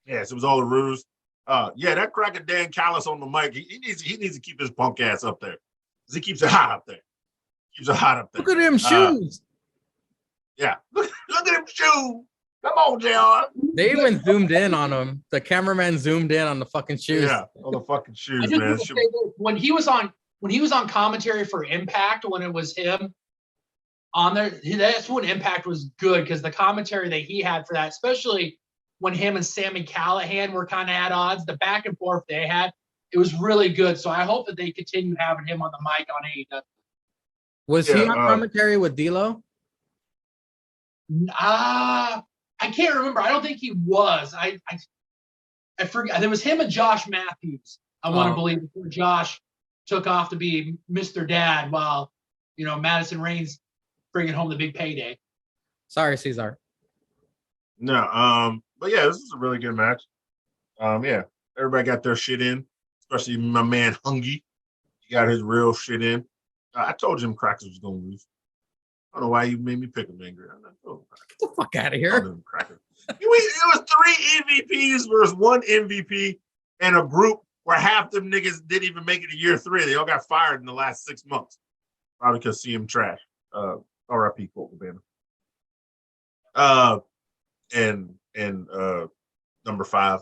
Yes, it was all a ruse. Yeah, that cracker Dan Callis on the mic. He needs to keep his punk ass up there. He keeps it hot up there. Look at them shoes. Yeah, look at them shoes. Come on, JR. They even zoomed in on him. The cameraman zoomed in on the fucking shoes. Yeah, on the fucking shoes, man. When he was on commentary for Impact, when it was him on there, that's when Impact was good, because the commentary that he had for that, especially when him and Sami Callihan were kind of at odds, the back and forth they had, it was really good. So I hope that they continue having him on the mic on AEW. Was he on commentary with D'Lo? I can't remember. I don't think he was. I forget. There was him and Josh Matthews, I want to believe, before Josh took off to be Mr. Dad while, Madison Reigns bringing home the big payday. Sorry, Cesar. No, but yeah, this is a really good match. Yeah, everybody got their shit in, especially my man Hungy. He got his real shit in. I told Jim Crackers was going to lose. I don't know why you made me pick him, Mangria. Get the fuck out of here. It was 3 MVPs versus 1 MVP and a group where half them niggas didn't even make it to year 3. They all got fired in the last 6 months. Probably because CM trash. R.I.P. Colt Cabana. And number 5.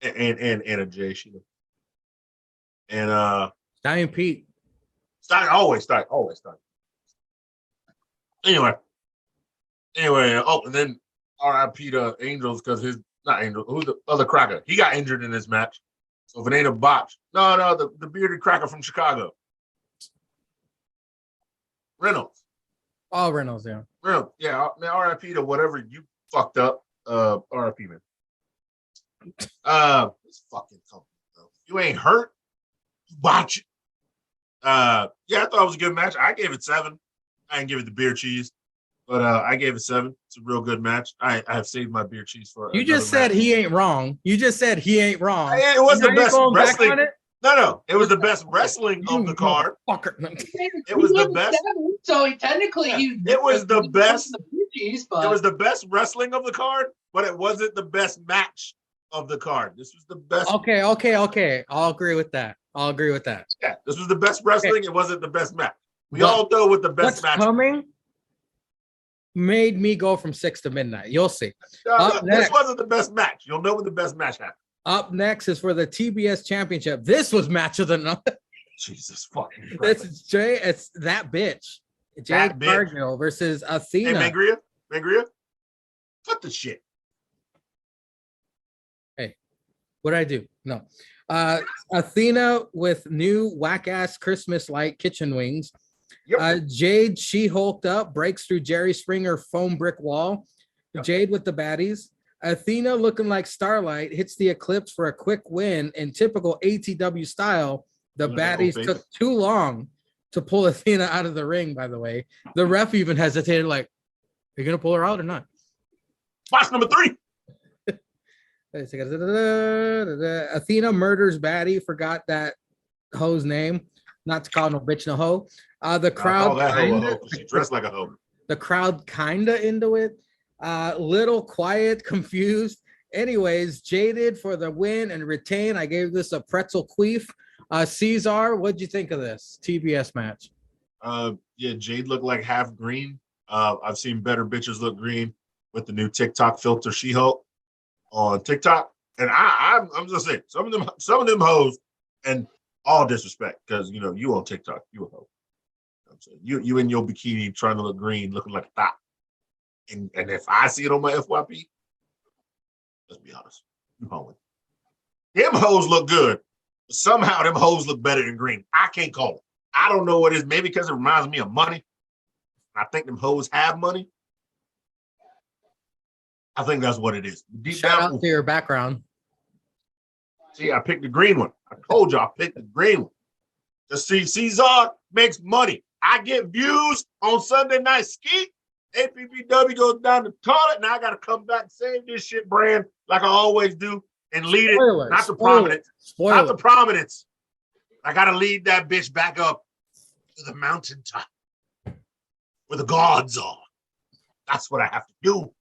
And a J Sheila. And Stallion Pete. Always start. Anyway, and then RIP to Angels, because not Angel, who's the other cracker? He got injured in this match. So if it ain't a botch, the bearded cracker from Chicago. Reynolds. Oh, Reynolds, yeah. Reynolds, yeah, man, RIP to whatever you fucked up. RIP, man. It's fucking company, bro. You ain't hurt, you watch it. Yeah, I thought it was a good match. I gave it 7. I didn't give it the beer cheese, but I gave it 7. It's a real good match. I have saved my beer cheese for. You just said he ain't wrong. It was the best wrestling. No, it was the best wrestling of the card. It was the best. So technically, it was the best. But it was the best wrestling of the card, but it wasn't the best match of the card. This was the best. Okay. I'll agree with that. Yeah, this was the best wrestling. Okay. It wasn't the best match. We all know what the best what's match. coming made me go from 6 to midnight. You'll see. No, this wasn't the best match. You'll know when the best match happened. Up next is for the TBS Championship. This was match of the night. Jesus fucking Christ. It's that bitch. Jade Cargill versus Athena. Hey, Mangria, cut the shit. Hey, what'd I do? No. Athena with new whack-ass Christmas light kitchen wings. Yep. Jade, she hulked up, breaks through Jerry Springer foam brick wall. Yep. Jade with the baddies. Athena looking like Starlight hits the Eclipse for a quick win in typical ATW style. The baddies took too long to pull Athena out of the ring, by the way. The ref even hesitated, like, are you going to pull her out or not? Box number 3. Athena murders baddie. Forgot that hoe's name. Not to call no bitch no hoe. The crowd. She dressed like a hoe. The crowd kinda into it. Little quiet, confused. Anyways, Jaded for the win and retain. I gave this a pretzel queef. Caesar, what'd you think of this TBS match? Yeah, Jade looked like half green. I've seen better bitches look green with the new TikTok filter She-Hulk on TikTok. And I'm just saying, some of them hoes, and all disrespect, because you on TikTok, you a hoe. I'm saying you in your bikini trying to look green, looking like a thot. And if I see it on my FYP, let's be honest, you hoeing. Them hoes look good, but somehow them hoes look better than green. I can't call it. I don't know what it is. Maybe because it reminds me of money. I think them hoes have money. I think that's what it is. Shout out to your background. See, I picked the green one. I told you I picked the green one. Just see, Caesar makes money. I get views on Sunday Night Ski. APPW goes down the toilet, and I got to come back and save this shit brand like I always do and lead it. Not the prominence. Not the prominence. I got to lead that bitch back up to the mountaintop where the gods are. That's what I have to do.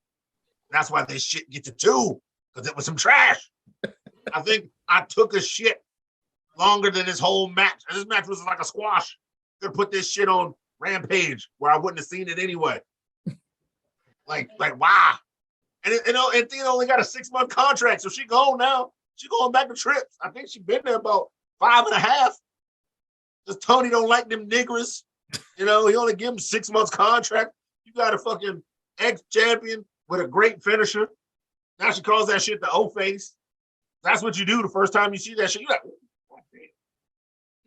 That's why this shit gets a 2, because it was some trash. I think I took a shit longer than this whole match. And this match was like a squash. Could put this shit on Rampage where I wouldn't have seen it anyway. Like wow. And Athena only got a 6-month contract, so she gone now. She going back to trips. I think she been there about 5.5. Because Tony don't like them niggers. He only give him 6 months contract. You got a fucking ex-champion with a great finisher. Now she calls that shit the O-face. That's what you do the first time you see that shit. You're like, oh, damn.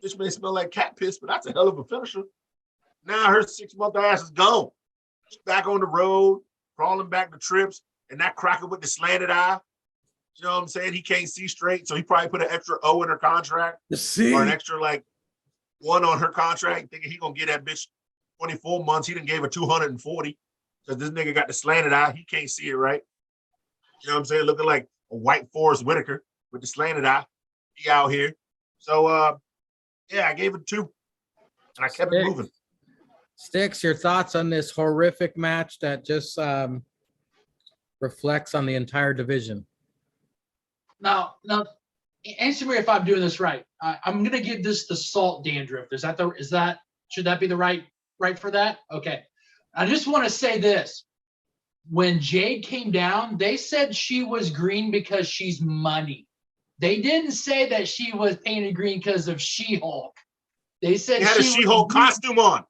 This may smell like cat piss, but that's a hell of a finisher. Now her 6-month ass is gone. She's back on the road, crawling back to trips, and that cracker with the slanted eye. You know what I'm saying? He can't see straight, so he probably put an extra O in her contract. Or an extra, 1 on her contract, thinking he going to get that bitch 24 months. He done gave her 240 because this nigga got the slanted eye. He can't see it right. You know what I'm saying? Looking like a white Forrest Whitaker with the slanted eye. He out here. So, yeah, I gave it 2. And I kept it moving. Sticks, your thoughts on this horrific match that just reflects on the entire division? Now, answer me if I'm doing this right. I'm gonna give this the salt dandruff. Should that be the right for that? Okay. I just want to say this. When Jade came down, they said she was green because she's money. They didn't say that she was painted green because of She-Hulk. They said she had a She-Hulk costume on.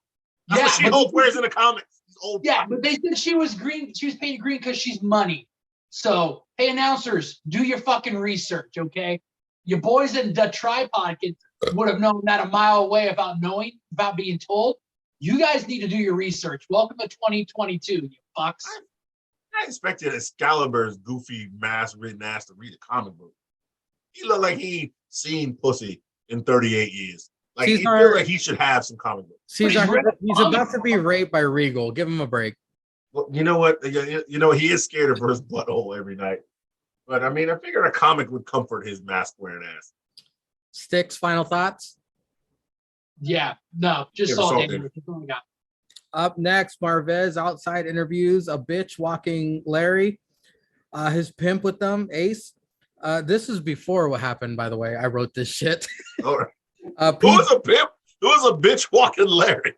That's what She-Hulk wears in the comics. Yeah, but they said she was green. She was painted green because she's money. So, hey, announcers, do your fucking research, okay? Your boys in the tripod would have known that a mile away without being told. You guys need to do your research. Welcome to 2022, you fucks. I expected Excalibur's goofy mask-ridden ass to read a comic book. He looked like he seen pussy in 38 years. He feel like he should have some comic books. He's about to be raped by Regal. Give him a break. Well, you know what? He is scared of his butthole every night. But I mean, I figured a comic would comfort his mask-wearing ass. Sticks, final thoughts? Yeah, no, just salt damage. Up next, Marvez outside interviews a bitch walking Larry, his pimp with them, Ace. This is before what happened, by the way. I wrote this shit. All right. Who was a pimp? Who was a bitch walking Larry?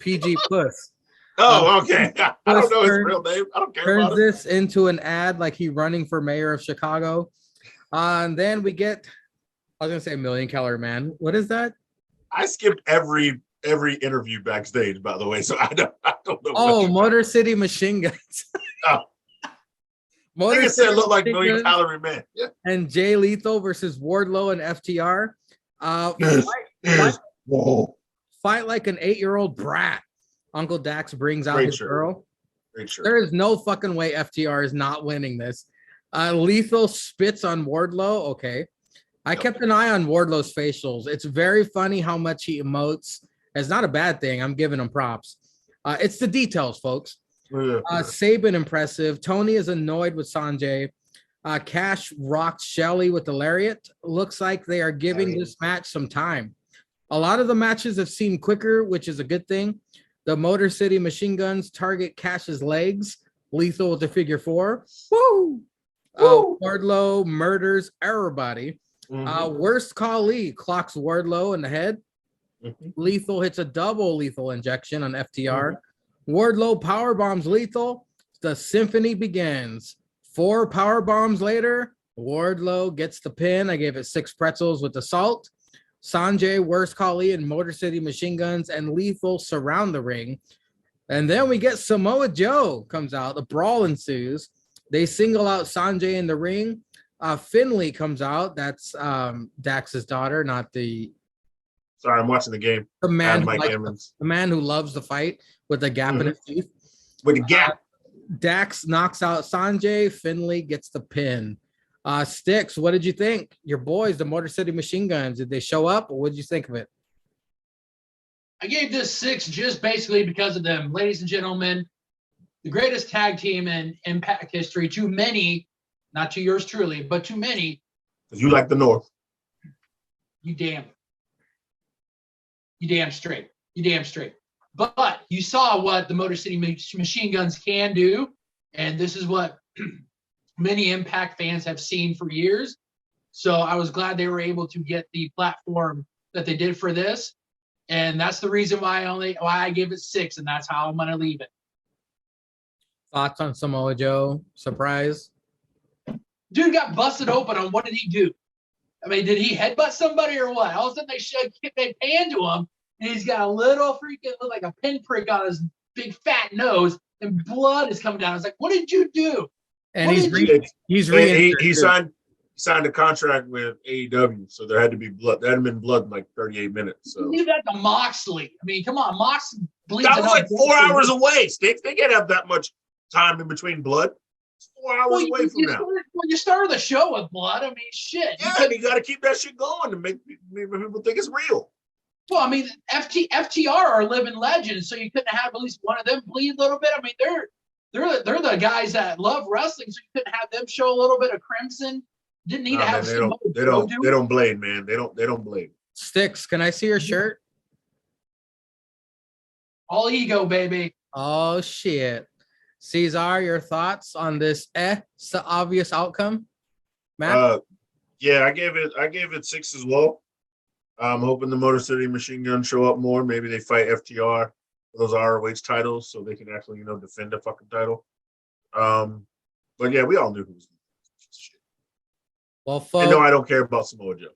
PG Puss. Oh, okay. I don't know his turn- real name. I don't care Turns about it. this into an ad like he running for mayor of Chicago. And then we get, I was gonna say Million Calorie Man. What is that? I skipped every interview backstage, by the way, so I don't know. Oh, what Motor City Machine Guns. Oh. Motor Nigga said City it looked like Machine Million Guns Calorie Man. Yeah. and Jay Lethal versus Wardlow and FTR. Whoa. Fight like an 8-year-old brat. Uncle Dax brings out Great his shirt. girl. Great shirt. There is no fucking way FTR is not winning this. Lethal spits on Wardlow. Okay. I kept an eye on Wardlow's facials. It's very funny how much he emotes. It's not a bad thing. I'm giving him props. It's the details, folks. Sabin impressive. Tony is annoyed with Sanjay. Cash rocked Shelly with the lariat. Looks like they are giving this match some time. A lot of the matches have seemed quicker, which is a good thing. The Motor City Machine Guns target Cash's legs. Lethal with the figure 4. Woo! Wardlow murders everybody. Worst Khali clocks Wardlow in the head. Lethal hits a double lethal injection on FTR. Wardlow power bombs Lethal. The symphony begins. 4 power bombs later, Wardlow gets the pin. I gave it 6 pretzels with the salt. Sanjay, Worst Khali, and Motor City Machine Guns and Lethal surround the ring. And then we get Samoa Joe comes out. A brawl ensues. They single out Sanjay in the ring. Finley comes out. That's Dax's daughter, not the. Sorry, I'm watching the game. The man, the man who loves the fight with a gap in his teeth. With a gap. Dax knocks out Sanjay. Finley gets the pin. Sticks, what did you think? Your boys, the Motor City Machine Guns, did they show up, or what did you think of it? I gave this 6 just basically because of them. Ladies and gentlemen, the greatest tag team in Impact history. To many, not to yours truly, but to many. You like the North. You damn straight. You damn straight. But you saw what the Motor City Machine Guns can do, and this is what many Impact fans have seen for years. So I was glad they were able to get the platform that they did for this, and that's the reason why I gave it 6, and that's how I'm going to leave it. Thoughts on Samoa Joe? Surprise? Dude got busted open on what did he do? I mean, did he headbutt somebody or what? All of a sudden they pan to him, and he's got a little freaking look like a pinprick on his big fat nose, and blood is coming down. I was like, what did you do? And he signed a contract with AEW, so there had to be blood. There hadn't been blood in like 38 minutes. So leave that to Moxley. I mean, come on, Moxley bleeds. That was like 4 hours away. Sticks. They can't have that much time in between blood. It's 4 hours away from now. When you started the show with blood, I mean, shit. Yeah, you got to keep that shit going to make people think it's real. Well, I mean, FTR are living legends, so you couldn't have at least one of them bleed a little bit. I mean, they're the guys that love wrestling, so you couldn't have them show a little bit of crimson. Didn't need to have. Man, they don't blade, man. They don't blade. Sticks, can I see your shirt? All ego, baby. Oh shit. Cesar, your thoughts on this so obvious outcome? Matt? Yeah, I gave it 6 as well. I'm hoping the Motor City Machine Guns show up more. Maybe they fight FTR for those ROH titles so they can actually, defend the fucking title. But yeah, we all knew who was shit. Well, folks, and no, I don't care about Samoa Joe.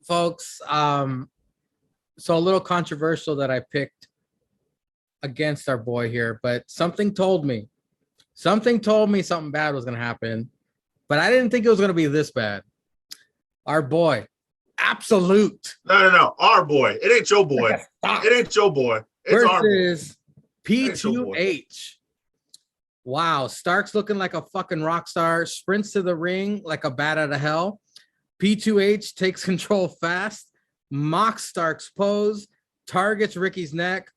Folks, so a little controversial that I picked against our boy here, but something told me something bad was going to happen, but I didn't think it was going to be this bad. Our boy, Absolute. No. Our boy. It ain't your boy. It ain't your boy. It's our boy. Versus P2H. Wow. Stark's looking like a fucking rock star. Sprints to the ring like a bat out of hell. P2H takes control fast. Mocks Stark's pose. Targets Ricky's neck.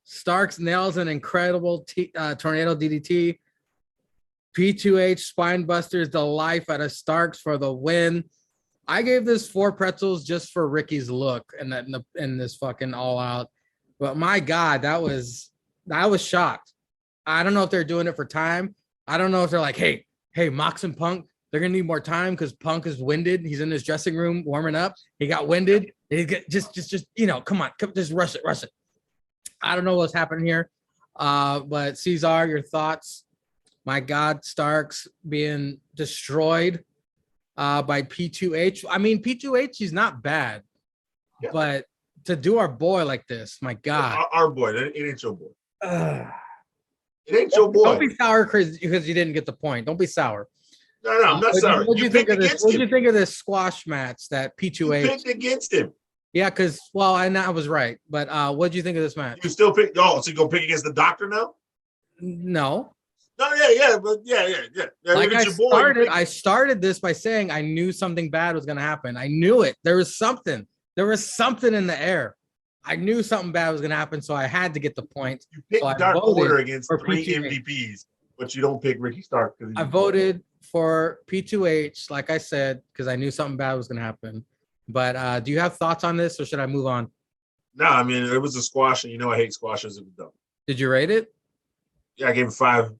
Starks nails an incredible tornado DDT. P2H spine busters the life out of Starks for the win. I gave this 4 pretzels just for Ricky's look in this fucking All Out. But my God, I was shocked. I don't know if they're doing it for time. I don't know if they're like, hey, Mox and Punk, they're gonna need more time because Punk is winded. He's in his dressing room warming up. He got winded. He just come on, just rush it. I don't know what's happening here. But Cesar, your thoughts? My God, Starks being destroyed by P2H. I mean, P2H, he's not bad, Yeah. but to do our boy like this, my God. Our boy, it ain't your boy. Ugh. It ain't your boy. Don't be sour because you didn't get the point. Don't be sour. No, I'm not sorry. What do you think of this? Against What do him. you think of this squash match that P2H? You picked against him. Yeah, because I was right, but what do you think of this match? You still pick? Oh, so you gonna pick against the doctor now? No. No, yeah. Like I started this by saying I knew something bad was gonna happen. I knew it. There was something. There was something in the air. I knew something bad was gonna happen, so I had to get the point. You picked so Dark Order against for 3 P2H. MVPs, but you don't pick Ricky Stark. I voted for P2H, like I said, because I knew something bad was gonna happen. But do you have thoughts on this, or should I move on? No, I mean it was a squash, and I hate squashes. It was dumb. Did you rate it? Yeah, I gave it 5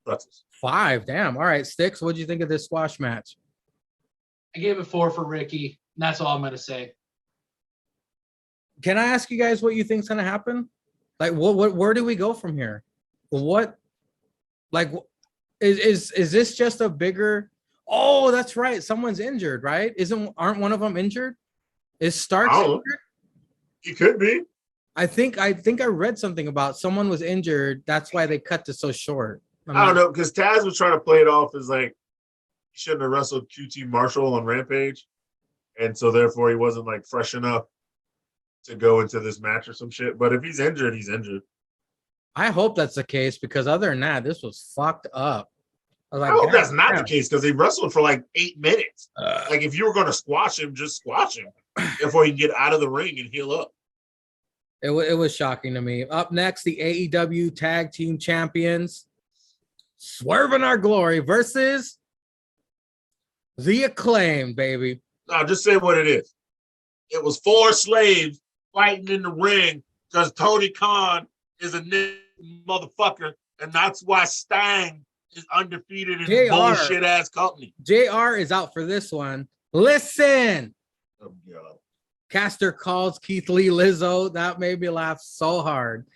pretzels. 5. Damn. All right, Sticks. What do you think of this squash match? I gave it 4 for Ricky. And that's all I'm gonna say. Can I ask you guys what you think's gonna happen? Like, where do we go from here? What, like, is this just a bigger? Oh, that's right. Someone's injured, right? Aren't one of them injured? Is Starks injured? He could be. I think I read something about someone was injured. That's why they cut this so short. I don't know, because Taz was trying to play it off as like he shouldn't have wrestled QT Marshall on Rampage, and so therefore he wasn't like fresh enough to go into this match or some shit. But if he's injured, he's injured. I hope that's the case, because other than that, this was fucked up. I hope that's not the case, because they wrestled for like 8 minutes. Like if you were going to squash him, just squash him before he can get out of the ring and heal up. It was shocking to me. Up next, the AEW Tag Team Champions, Swerve in Our Glory versus The Acclaim, baby. No, just say what it is. It was 4 slaves fighting in the ring because Tony Khan is a motherfucker, and that's why Stang is undefeated in his bullshit ass company. JR is out for this one. Listen. Oh God. Caster calls Keith Lee Lizzo. That made me laugh so hard.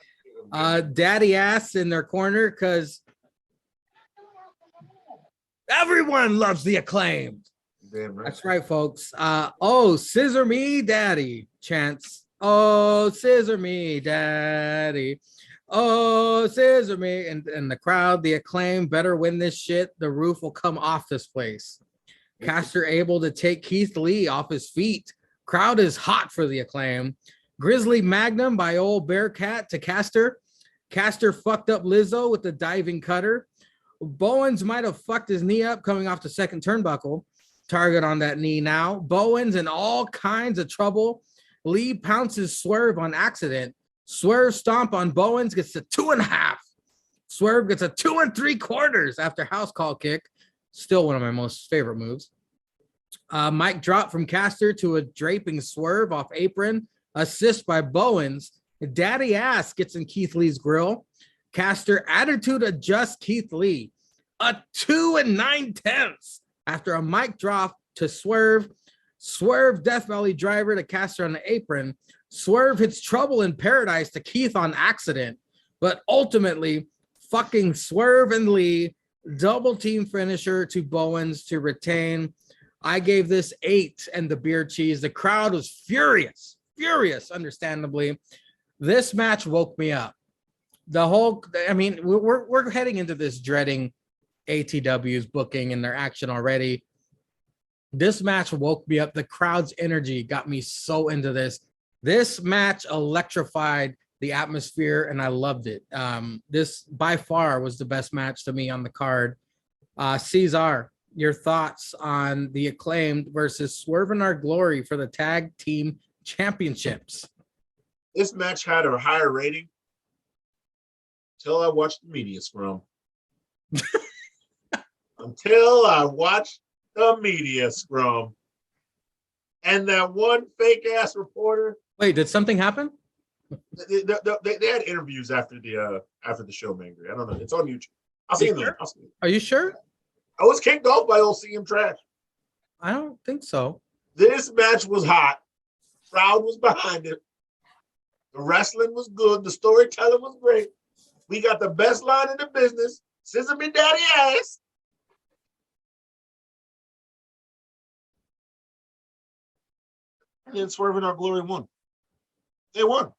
Daddy ass in their corner because everyone loves The Acclaimed. Damn right. That's right, folks. Oh, scissor me, daddy. Chance. Oh, scissor me, daddy. Oh, scissor me. And the crowd, The Acclaim better win this shit. The roof will come off this place. Caster able to take Keith Lee off his feet. Crowd is hot for The Acclaim. Grizzly Magnum by old Bearcat to Caster. Caster fucked up Lizzo with the diving cutter. Bowens might have fucked his knee up coming off the second turnbuckle. Target on that knee now. Bowens in all kinds of trouble. Lee pounces Swerve on accident. Swerve stomp on Bowens, gets a 2.5. Swerve gets a 2 3/4 after house call kick. Still one of my most favorite moves. Mike drop from Caster to a draping Swerve off apron. Assist by Bowens. Daddy ass gets in Keith Lee's grill. Caster attitude adjust Keith Lee. A 2 9/10 after a mic drop to Swerve. Swerve Death Valley driver to Caster on the apron. Swerve hits Trouble in Paradise to Keith on accident. But ultimately, fucking Swerve and Lee double team finisher to Bowens to retain. I gave this 8 and the beer cheese. The crowd was furious, understandably. This match woke me up. We're heading into this dreading ATW's booking and their action already. This match woke me up. The crowd's energy got me so into this. This match electrified the atmosphere, and I loved it. This by far was the best match to me on the card. Cesar, your thoughts on The Acclaimed versus Swerve in Our Glory for the Tag Team Championships? This match had a higher rating until I watched the media scrum. Until I watched the media scrum. And that one fake ass reporter. Wait, did something happen? They had interviews after the show, Mangria. I don't know. It's on YouTube. I'll see them. Are you sure? I was kicked off by old CM Trash. I don't think so. This match was hot. Crowd was behind it. The wrestling was good. The storytelling was great. We got the best line in the business. Scissor me daddy ass. And then Swerve in Our Glory won. They won.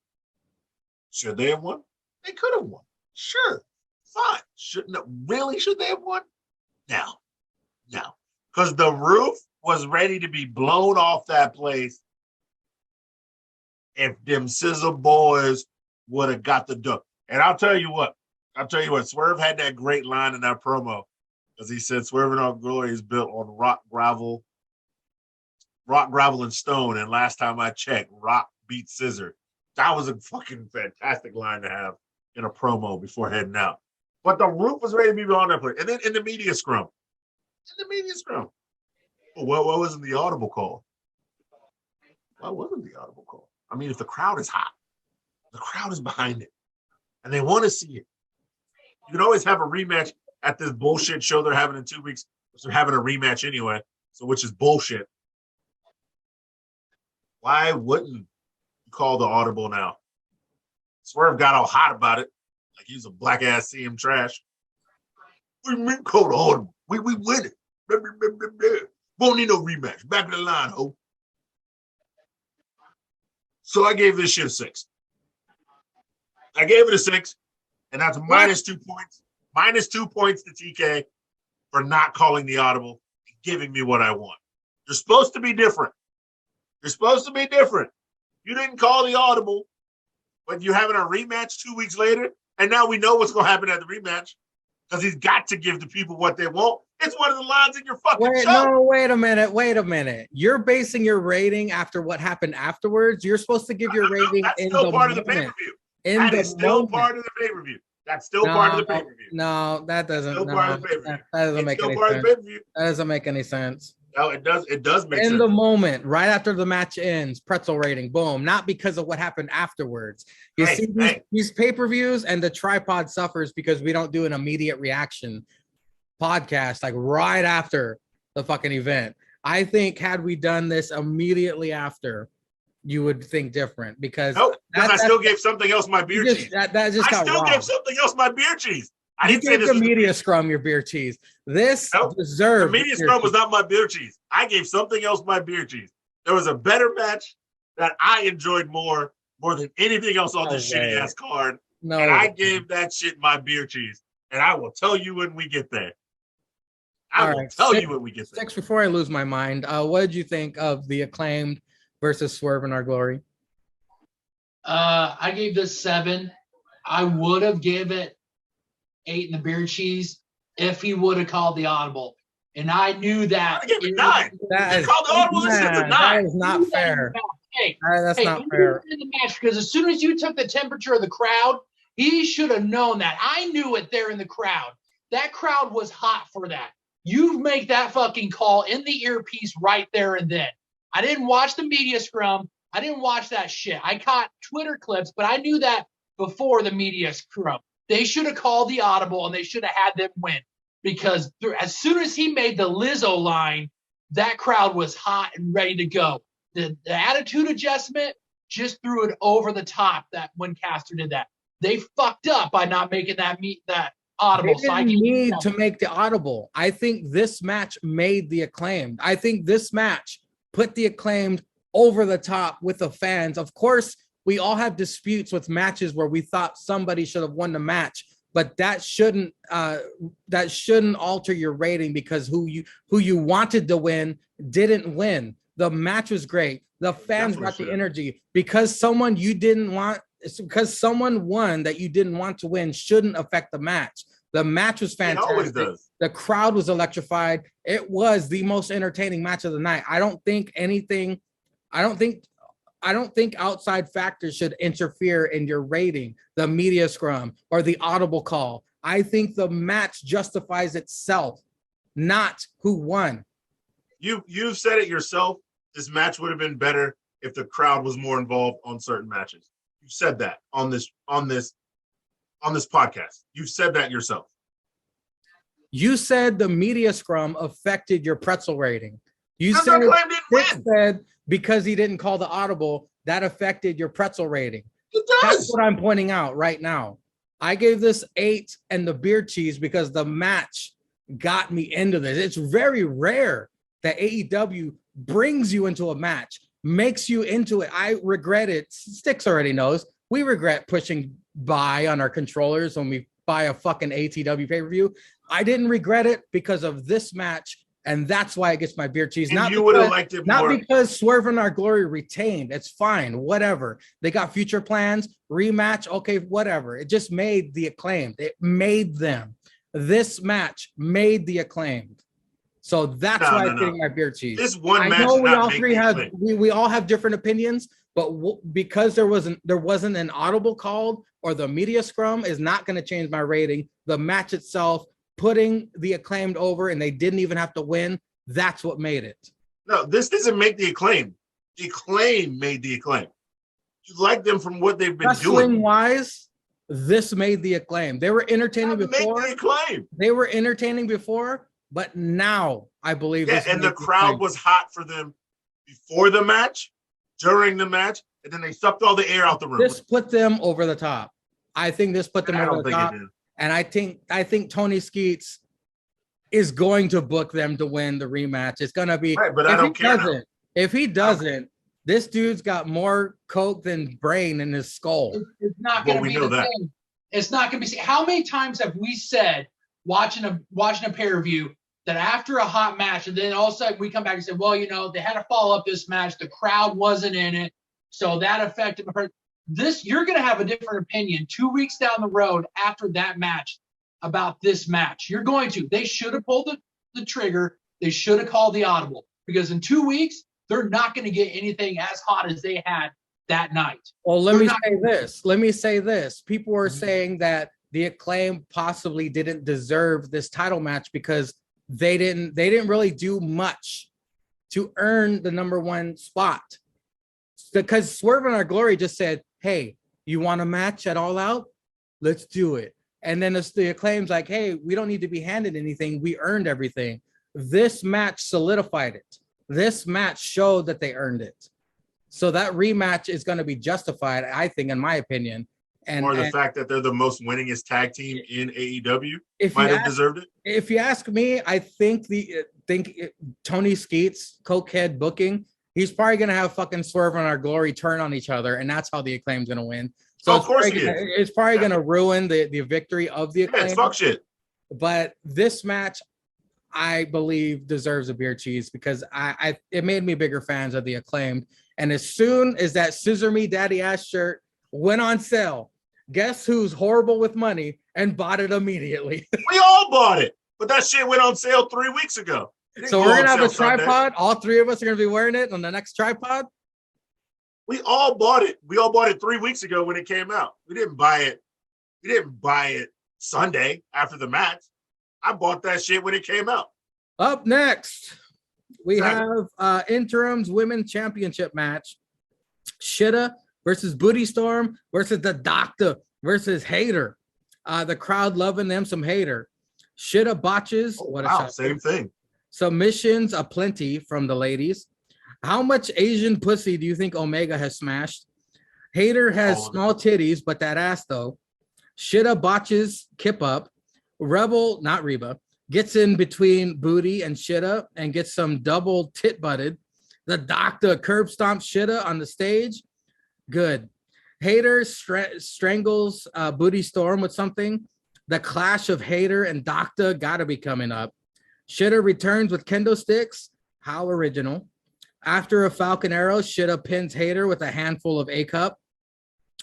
Should they have won? They could have won. Sure. Fine. Shouldn't have, really? Should they have won? No. No. Because the roof was ready to be blown off that place if them Sizzle boys would have got the duck. And I'll tell you what, Swerve had that great line in that promo because he said Swerve in Our Glory is built on rock, gravel, and stone. And last time I checked, rock beats scissor. That was a fucking fantastic line to have in a promo before heading out. But the roof was ready to be on that place. And then in the media scrum. What wasn't the audible call? Why wasn't the audible call? I mean, if the crowd is hot, the crowd is behind it, and they want to see it. You can always have a rematch at this bullshit show they're having in 2 weeks. They're having a rematch anyway, so which is bullshit. Why wouldn't you call the audible now? Swerve got all hot about it, like he's a black ass CM trash. We mean call the audible. We win it. Blah, blah, blah, blah, blah. Won't need no rematch. Back in the line, ho. So I gave this shit a 6. I gave it a 6, and that's minus 2 points. Minus 2 points to TK for not calling the audible and giving me what I want. You're supposed to be different. You didn't call the audible, but you're having a rematch 2 weeks later, and now we know what's going to happen at the rematch because he's got to give the people what they want. It's one of the lines in your fucking show. No, wait a minute. You're basing your rating after what happened afterwards. You're supposed to give your rating That's in still the part moment. of the pay-per-view. In That the is still moment. part of the pay-per-view. That's still part of the pay-per-view. No, that doesn't. Still No, part of the pay-per-view. that doesn't make any sense. That doesn't make any sense. No, it does. It does make sense. In the moment, right after the match ends, pretzel rating, boom. Not because of what happened afterwards. You see these pay-per-views, and the tripod suffers because we don't do an immediate reaction podcast like right after the fucking event. I think had we done this immediately after, you would think different because I still gave something else my beer cheese. I still gave something else my beer cheese. I didn't say this the media scrum your beer cheese. This deserved. The media scrum was not my beer cheese. I gave something else my beer cheese. There was a better match that I enjoyed more than anything else on this shitty ass card. And I gave that shit my beer cheese. And I will tell you when we get there. I will tell you when we get there. 6 before I lose my mind. What did you think of the Acclaimed versus Swerve in Our Glory? I gave this 7. I would have give it 8 in the beer cheese if he would have called the audible. And I knew that. I gave it 9. He called the audible. This shit's a 9. That is not fair. That's not fair. In the match, because as soon as you took the temperature of the crowd, he should have known that. I knew it there in the crowd. That crowd was hot for that. You make that fucking call in the earpiece right there and then. I didn't watch the media scrum. I didn't watch that shit. I caught Twitter clips, but I knew that before the media scrum. They should have called the audible and they should have had them win because as soon as he made the Lizzo line, that crowd was hot and ready to go. The attitude adjustment just threw it over the top that when Caster did that. They fucked up by not making that audible. They didn't need to make the audible. I think this match made the Acclaimed. I think this match put the Acclaimed over the top with the fans. Of course, we all have disputes with matches where we thought somebody should have won the match, but that shouldn't alter your rating because who you wanted to win didn't win. The match was great. The fans got the energy because someone won that you didn't want to win shouldn't affect the match. The match was fantastic. It always does. The crowd was electrified. It was the most entertaining match of the night. I don't think outside factors should interfere in your rating, the media scrum or the audible call. I think the match justifies itself, not who won. You've said it yourself. This match would have been better if the crowd was more involved on certain matches. You said that on this podcast. You've said that yourself. You said the media scrum affected your pretzel rating. You said because he didn't call the audible, that affected your pretzel rating. It That's does. what I'm pointing out right now. I gave this 8 and the beer cheese because the match got me into this. It's very rare that AEW brings you into a match, makes you into it. I regret it. Sticks already knows. We regret pushing buy on our controllers when we buy a fucking ATW pay-per-view. I didn't regret it because of this match, and that's why it gets my beer cheese. And you would have liked it Not more. because Swerve and Our Glory retained. It's fine, whatever. They got future plans, rematch, okay, whatever. It just made the Acclaimed. It made them. This match made the Acclaimed. So that's why I'm getting my beer cheese. This one I match know did we not all make three the have Acclaimed. we all have different opinions, but because there wasn't an audible called or the media scrum is not going to change my rating. The match itself, putting the Acclaimed over, and they didn't even have to win. That's what made it. No, this doesn't make the Acclaim. The Acclaim made the Acclaim. You like them from what they've been Wrestling doing. wise, this made the Acclaim. They were entertaining before. Make the Acclaim. They were entertaining before, but now I believe. Yeah, and the crowd was hot for them before the match, during the match, and then they sucked all the air out the room. This put them over the top. I think this put them over the top. And I think Tony Skeets is going to book them to win the rematch. It's gonna be right, but I don't care now. If he doesn't, this dude's got more coke than brain in his skull. It's not going to be the thing. It's not going to be. How many times have we said watching a pay-per-view that after a hot match, and then all of a sudden we come back and say, well, you know, they had to follow up this match. The crowd wasn't in it, so that affected this. You're going to have a different opinion 2 weeks down the road after that match about this match. You're going to. They should have pulled the trigger. They should have called the audible, because in 2 weeks they're not going to get anything as hot as they had that night. Well, let me say this. People were saying that the Acclaim possibly didn't deserve this title match because they didn't really do much to earn the #1 spot. Because Swerve and Our Glory just said, hey, you want a match at All Out? Let's do it. And then the Acclaim's like, hey, we don't need to be handed anything. We earned everything. This match solidified it. This match showed that they earned it. So that rematch is going to be justified, I think, in my opinion. And the fact that they're the most winningest tag team in AEW might have deserved it. If you ask me, I think Tony Skeets, cokehead booking, he's probably going to have fucking Swerve and Our Glory turn on each other, and that's how the Acclaim's going to win. So of course it's probably going to ruin the victory of the Acclaim. Yeah, it's fuck shit. But this match, I believe, deserves a beer cheese because it made me bigger fans of the Acclaimed. And as soon as that Scissor Me Daddy Ass shirt went on sale, guess who's horrible with money and bought it immediately? We all bought it, but that shit went on sale 3 weeks ago. So we're going to have a tripod. Sunday. All three of us are going to be wearing it on the next tripod. We all bought it. We all bought it 3 weeks ago when it came out. We didn't buy it. We didn't buy it Sunday after the match. I bought that shit when it came out. Up next, we have Interim's Women's Championship match. Shida versus Booty Storm versus the Doctor versus Hater. The crowd loving them some Hater. Shida botches. Same thing. Submissions aplenty from the ladies. How much Asian pussy do you think Omega has smashed? Hater has small titties, but that ass though. Shida botches Kip up. Rebel, not Reba, gets in between Booty and Shida and gets some double tit butted. The Doctor curb stomps Shida on the stage. Good. Hater strangles Booty Storm with something. The clash of Hater and Doctor gotta be coming up. Shida returns with kendo sticks. How original. After a Falcon Arrow, Shida pins Hater with a handful of A-cup.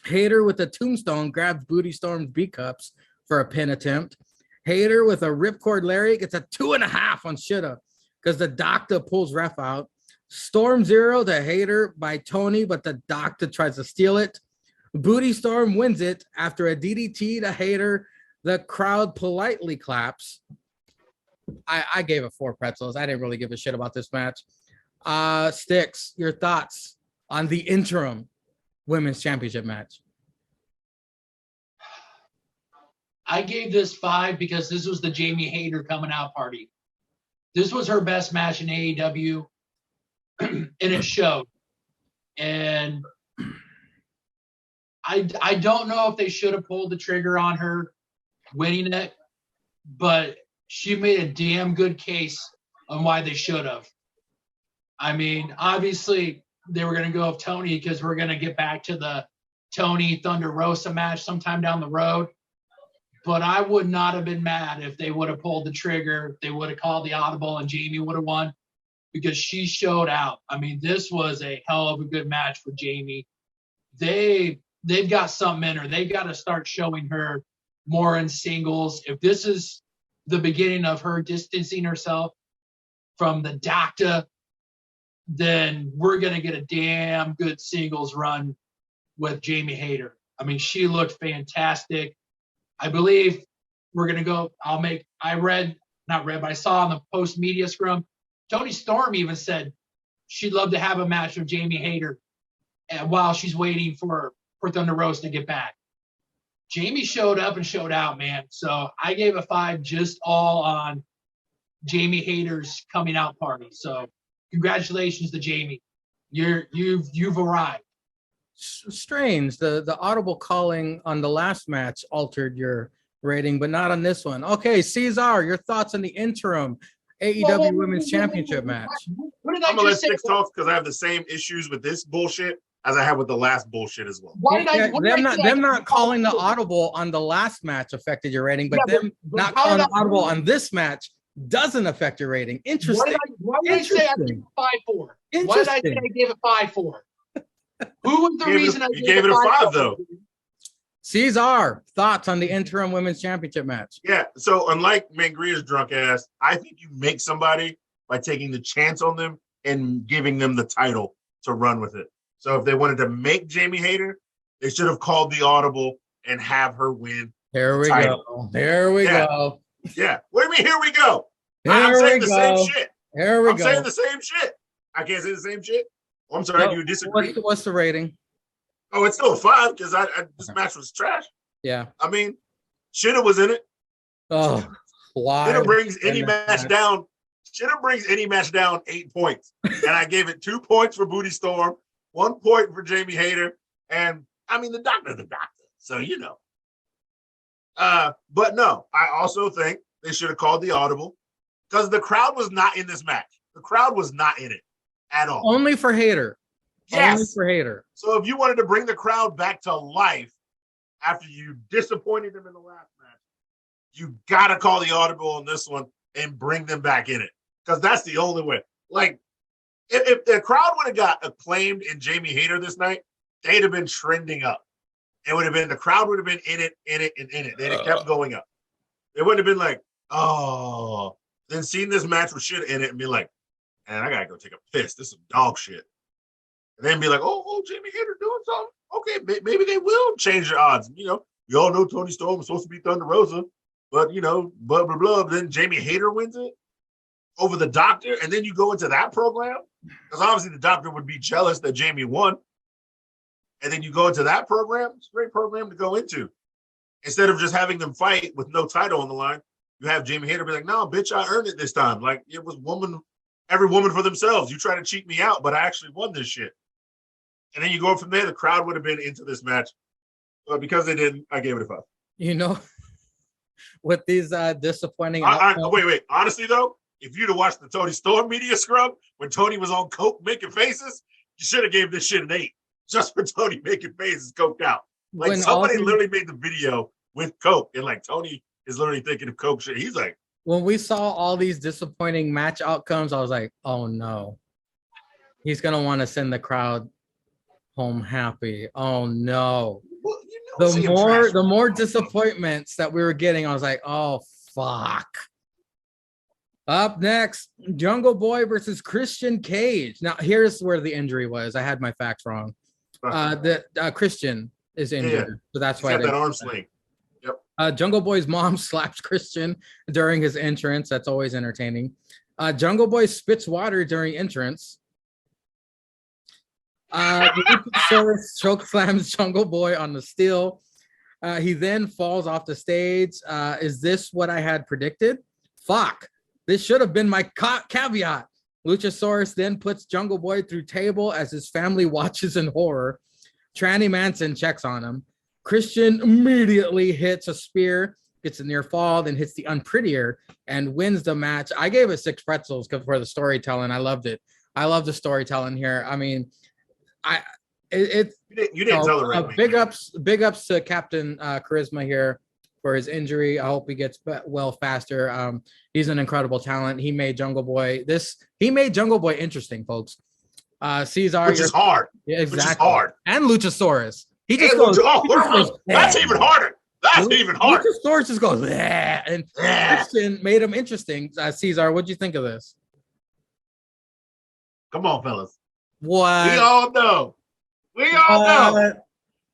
Hater with a tombstone grabs Booty Storm's B-cups for a pin attempt. Hater with a ripcord lariat gets a 2.5 on Shida because the Doctor pulls ref out. Storm Zero to Hater by Tony, but the Doctor tries to steal it. Booty Storm wins it after a DDT to Hater. The crowd politely claps. I gave it 4 pretzels. I didn't really give a shit about this match. Sticks, your thoughts on the interim women's championship match? I gave this 5 because this was the Jamie Hayter coming out party. This was her best match in AEW, and it showed. And I don't know if they should have pulled the trigger on her winning it, but she made a damn good case on why they should have. I mean, obviously they were going to go with Tony because we're going to get back to the Tony Thunder Rosa match sometime down the road. But I would not have been mad if they would have pulled the trigger. They would have called the audible and Jamie would have won because she showed out. I mean, this was a hell of a good match for Jamie. They've got something in her. They got to start showing her more in singles. If this is the beginning of her distancing herself from the doctor, then we're going to get a damn good singles run with Jamie Hayter. I mean, she looked fantastic. I believe we're going to go. I saw on the post media scrum, Tony Storm even said she'd love to have a match with Jamie Hayter while she's waiting for Thunder Rosa to get back. Jamie showed up and showed out, man. So I gave a 5 just all on Jamie Hayter's coming out party. So congratulations to Jamie. You've arrived. Strange. The audible calling on the last match altered your rating, but not on this one. Okay, Cesar, your thoughts on the interim AEW Women's Championship match? What did I I'm gonna let just say? Six talk because I have the same issues with this bullshit as I had with the last bullshit as well. Them not calling the audible on the last match affected your rating, but them not calling the audible on this match doesn't affect your rating. Interesting. Why did I say I gave it 5-4? Why did I say I gave it 5-4? Who was the reason I gave it a 5 though? Cesar, thoughts on the interim women's championship match? Yeah, so unlike Mangria's drunk ass, I think you make somebody by taking the chance on them and giving them the title to run with it. So if they wanted to make Jamie Hayter, they should have called the audible and have her win. There we go. There we go. Yeah. What do you mean, here we go? I'm saying the same shit. Here we go. I'm saying the same shit. I can't say the same shit. Oh, I'm sorry, do you disagree? What's the rating? Oh, it's still a 5 because this match was trash. Yeah. I mean, Shitta was in it. Oh, why? Shitta brings any match down. Shitta brings any match down 8 points. And I gave it 2 points for Booty Storm, 1 point for Jamie Hayter, and I mean the doctor. So you know. But no, I also think they should have called the audible because the crowd was not in this match. The crowd was not in it at all. Only for Hayter. Yes. Only for Hayter. So if you wanted to bring the crowd back to life after you disappointed them in the last match, you gotta call the audible on this one and bring them back in it. Because that's the only way. Like, if the crowd would have got acclaimed in Jamie Hayter this night, they'd have been trending up. It would have been, the crowd would have been in it. They'd have kept going up. It wouldn't have been like, oh, then seeing this match with shit in it and be like, man, I gotta go take a piss. This is some dog shit. And then be like, oh, Jamie Hayter doing something. Okay, maybe they will change their odds. You know, we all know Tony Storm was supposed to be Thunder Rosa, but you know, blah blah blah. Then Jamie Hayter wins it over the doctor, and then you go into that program because obviously the doctor would be jealous that Jamie won, and then you go into that program. It's a great program to go into. Instead of just having them fight with no title on the line, you have Jamie Hayter be like, "No, bitch, I earned it this time. Like it was every woman for themselves. You try to cheat me out, but I actually won this shit." And then you go from there. The crowd would have been into this match, but because they didn't, I gave it a 5. You know, with these disappointing. Wait. Honestly, though, if you'd have watched the Tony Storm media scrub when Tony was on coke making faces, you should have gave this shit an 8 just for Tony making faces coked out. Like somebody literally made the video with coke, and like Tony is literally thinking of coke shit. He's like, when we saw all these disappointing match outcomes, I was like, oh no, he's gonna want to send the crowd home happy. Oh no. Well, you know, the more disappointments that we were getting, I was like, oh fuck. Up next, Jungle Boy versus Christian Cage. Now here's where the injury was. I had my facts wrong. Christian is injured, so that's why they got that arm sling. Yep. Jungle Boy's mom slaps Christian during his entrance. That's always entertaining. Jungle Boy spits water during entrance. Luchasaurus choke slams Jungle Boy on the steel. He then falls off the stage. Is this what I had predicted? Fuck. This should have been my caveat. Luchasaurus then puts Jungle Boy through table as his family watches in horror. Tranny Manson checks on him. Christian immediately hits a spear, gets a near fall, then hits the unprettier and wins the match. I gave it 6 pretzels for the storytelling. I loved it. I love the storytelling here. I mean, you didn't tell the right way. Big ups to Captain Charisma here for his injury. I hope he gets well faster. He's an incredible talent. He made Jungle Boy interesting, folks. Caesar, which is hard. Yeah, exactly. Which is hard. And Luchasaurus. He just goes, that's even harder. That's even harder. Luchasaurus just goes, and Christian made him interesting. Caesar, what'd you think of this? Come on, fellas. What? We all know.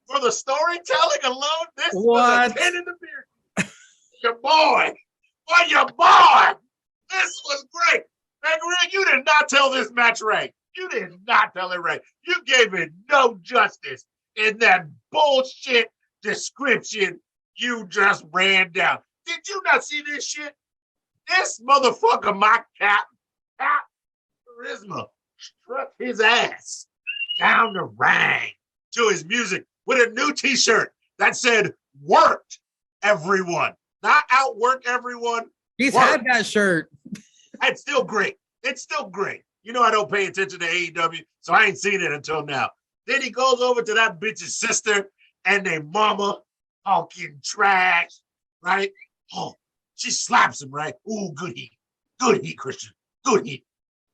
For the storytelling alone, this was a 10 in the beer. Your boy. This was great. Mangria, you did not tell this match right. You did not tell it right. You gave it no justice in that bullshit description you just ran down. Did you not see this shit? This motherfucker, my Cap Charisma, struck his ass down the ring to his music with a new t-shirt that said, "Worked, everyone." Not outwork everyone. He's had that shirt. It's still great. It's still great. You know I don't pay attention to AEW, so I ain't seen it until now. Then he goes over to that bitch's sister and their mama talking trash, right? Oh, she slaps him, right? Ooh, good heat. Good heat, Christian. Good heat.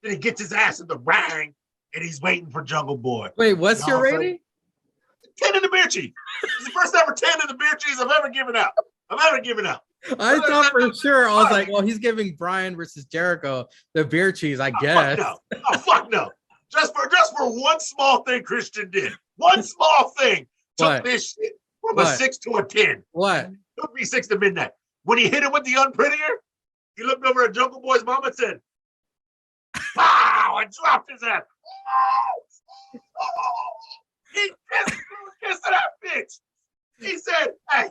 Then he gets his ass in the ring and he's waiting for Jungle Boy. Wait, what's your rating? 10 in the beer cheese. It's the first ever 10 in the beer cheese I've ever given out. I thought for sure. I was like, well, he's giving Brian versus Jericho the beer cheese, I guess. Fuck no. Just for one small thing Christian did. One small thing took this shit from a 6 to a 10. What? Took me 6 to midnight. When he hit him with the unprettier, he looked over at Jungle Boy's mom and said, "Pow!" and dropped his ass. He kissed that bitch. He said, hey,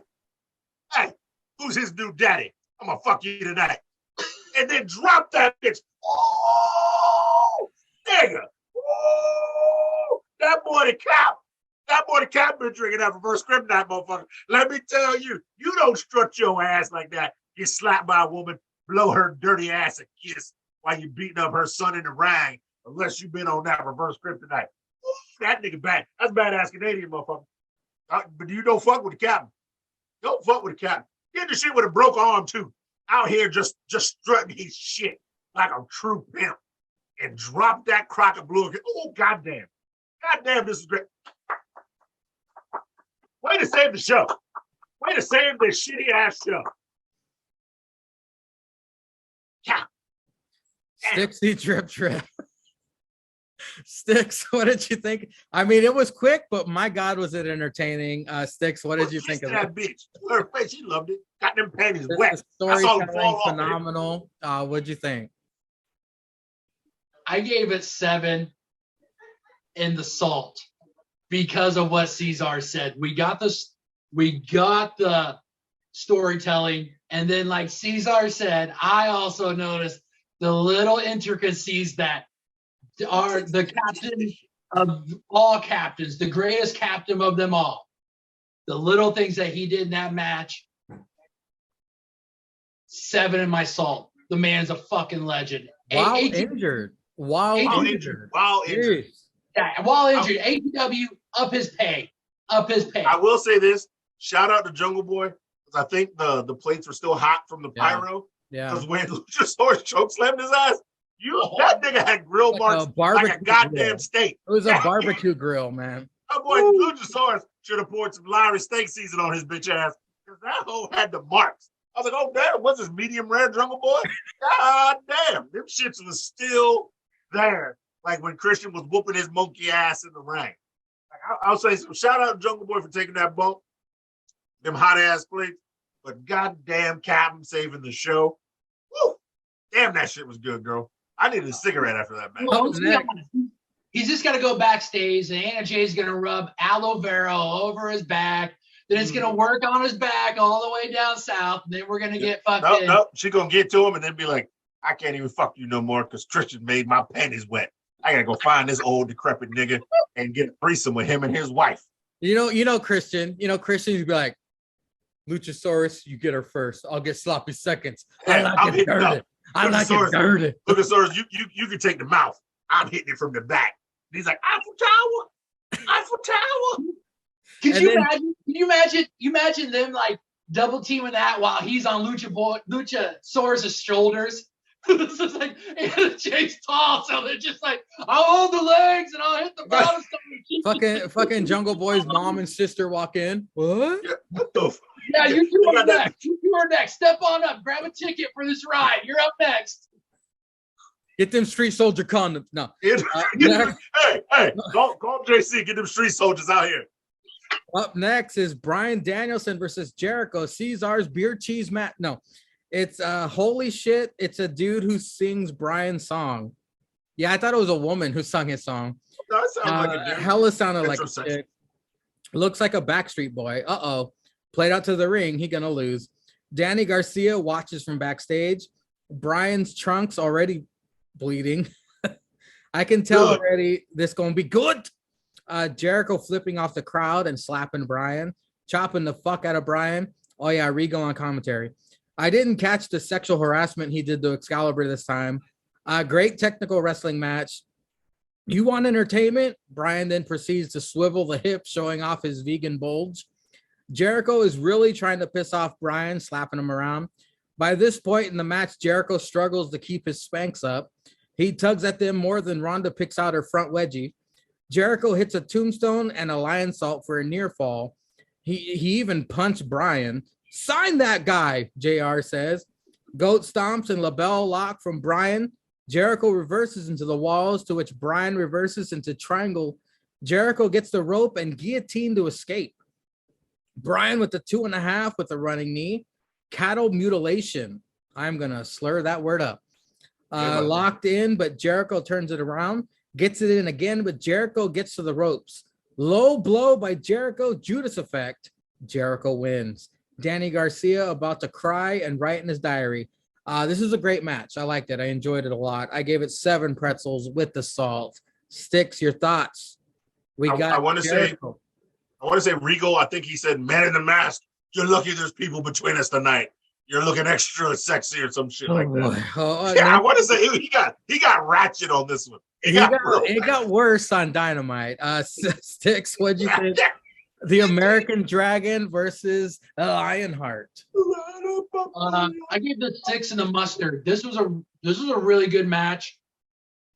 who's his new daddy? I'm gonna fuck you tonight. And then drop that bitch. Oh, nigga. Oh, that boy the Cap been drinking that reverse kryptonite, motherfucker. Let me tell you, you don't strut your ass like that. Get slapped by a woman, blow her dirty ass a kiss while you beating up her son in the ring, unless you've been on that reverse kryptonite. That nigga bad. That's badass Canadian, motherfucker. But you don't fuck with the captain. Don't fuck with the captain. Get the shit with a broke arm, too. Out here just strutting his shit like a true pimp. And drop that crock of blue again. Oh, goddamn. Goddamn, this is great. Way to save the show. Way to save this shitty-ass show. Yeah. Stixy trip. Sticks, what did you think? I mean, it was quick, but my God, was it entertaining? Sticks, what did you think of that bitch? Her face, she loved it. Got them panties the wet. Storytelling phenomenal. What'd you think? I gave it 7 in the salt because of what Caesar said. We got the storytelling, and then like Caesar said, I also noticed the little intricacies that are the captain of all captains, the greatest captain of them all. The little things that he did in that match. 7 in my salt. The man's a fucking legend. While injured. While injured. Yeah, while injured. AEW, up his pay. I will say this. Shout out to Jungle Boy, because I think the plates were still hot from the pyro. Yeah. Because when Luchasaurus chokeslammed his ass, that nigga had grill marks like a goddamn steak. It was a barbecue grill, man. That boy Luchasaurus should have poured some Lowry steak season on his bitch ass, because that hoe had the marks. I was like, oh damn, what's this medium rare Jungle Boy? God damn, them shits was still there. Like when Christian was whooping his monkey ass in the ring. Like, I'll say some shout out to Jungle Boy for taking that bump, them hot ass plates, but goddamn Captain saving the show. Woo! Damn, that shit was good, girl. I needed a cigarette after that match. Well, he's just got to go backstage, and Anna Jay's going to rub aloe vera all over his back. Then it's going to work on his back all the way down south. And then we're going to get fucked in. Nope. She's going to get to him and then be like, I can't even fuck you no more because Christian made my panties wet. I got to go find this old decrepit nigga and get a threesome with him and his wife. Christian. You'd be like, Luchasaurus, you get her first. I'll get sloppy seconds. Yeah, I like it dirty. I like it dirty. Luchasaurus, you can take the mouth. I'm hitting it from the back. And he's like, Eiffel Tower. Eiffel Tower. Can you imagine them like double teaming that while he's on Luchasaurus' shoulders? This is like Jay's tall, so they're just like, I'll hold the legs and I'll hit the bottom. fucking Jungle Boy's mom and sister walk in. What? Yeah, what the Yeah, you are next. You are next. Step on up. Grab a ticket for this ride. You're up next. Get them street soldier condoms. No. Hey, call JC. Get them street soldiers out here. Up next is Bryan Danielson versus Jericho. Caesar's beer cheese match. No, it's holy shit. It's a dude who sings Bryan's song. Yeah, I thought it was a woman who sung his song. That sounds like a dude. Hella sounded like a chick. Looks like a Backstreet Boy. Played out to the ring. He gonna lose. Danny Garcia watches from backstage. Bryan's trunks already bleeding. I can tell already this gonna be good. Jericho flipping off the crowd and slapping Bryan, chopping the fuck out of Bryan. Oh yeah, Regal on commentary. I didn't catch the sexual harassment he did to Excalibur this time. Great technical wrestling match. You want entertainment? Bryan then proceeds to swivel the hip, showing off his vegan bulge. Jericho is really trying to piss off Bryan, slapping him around. By this point in the match, Jericho struggles to keep his Spanx up. He tugs at them more than Ronda picks out her front wedgie. Jericho hits a tombstone and a lion salt for a near fall. He even punched Bryan. Sign that guy, JR says. Goat stomps and label lock from Bryan. Jericho reverses into the walls, to which Bryan reverses into triangle. Jericho gets the rope and guillotine to escape. Bryan with the 2.5 with a running knee. Cattle mutilation. I'm going to slur that word up. Locked in, but Jericho turns it around. Gets it in again, but Jericho gets to the ropes. Low blow by Jericho. Judas effect. Jericho wins. Danny Garcia about to cry and write in his diary. This is a great match. I liked it. I enjoyed it a lot. I gave it 7 pretzels with the salt. Sticks, your thoughts? I want to say Regal. I think he said, "Man in the mask. You're lucky there's people between us tonight. You're looking extra sexy or some shit like that." I want to say he got ratchet on this one. It got worse on Dynamite. Sticks, what'd you think? The American Dragon versus Lionheart. I gave the 6 and the mustard. This was a really good match.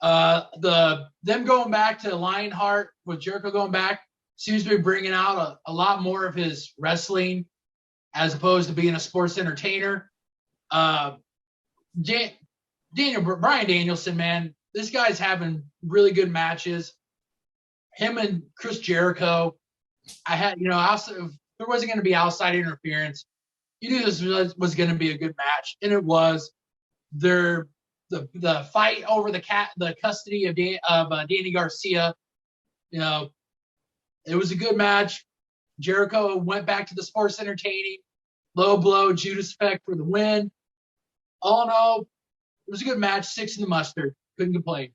Them going back to Lionheart with Jericho going back seems to be bringing out a lot more of his wrestling as opposed to being a sports entertainer. Bryan Danielson, man, this guy's having really good matches. Him and Chris Jericho. I had, if there wasn't going to be outside interference, you knew this was going to be a good match, and it was. The fight over the custody of Danny Garcia, it was a good match. Jericho went back to the sports entertaining, low blow, Judas effect for the win. All in all, it was a good match. 6 in the mustard. Couldn't complain.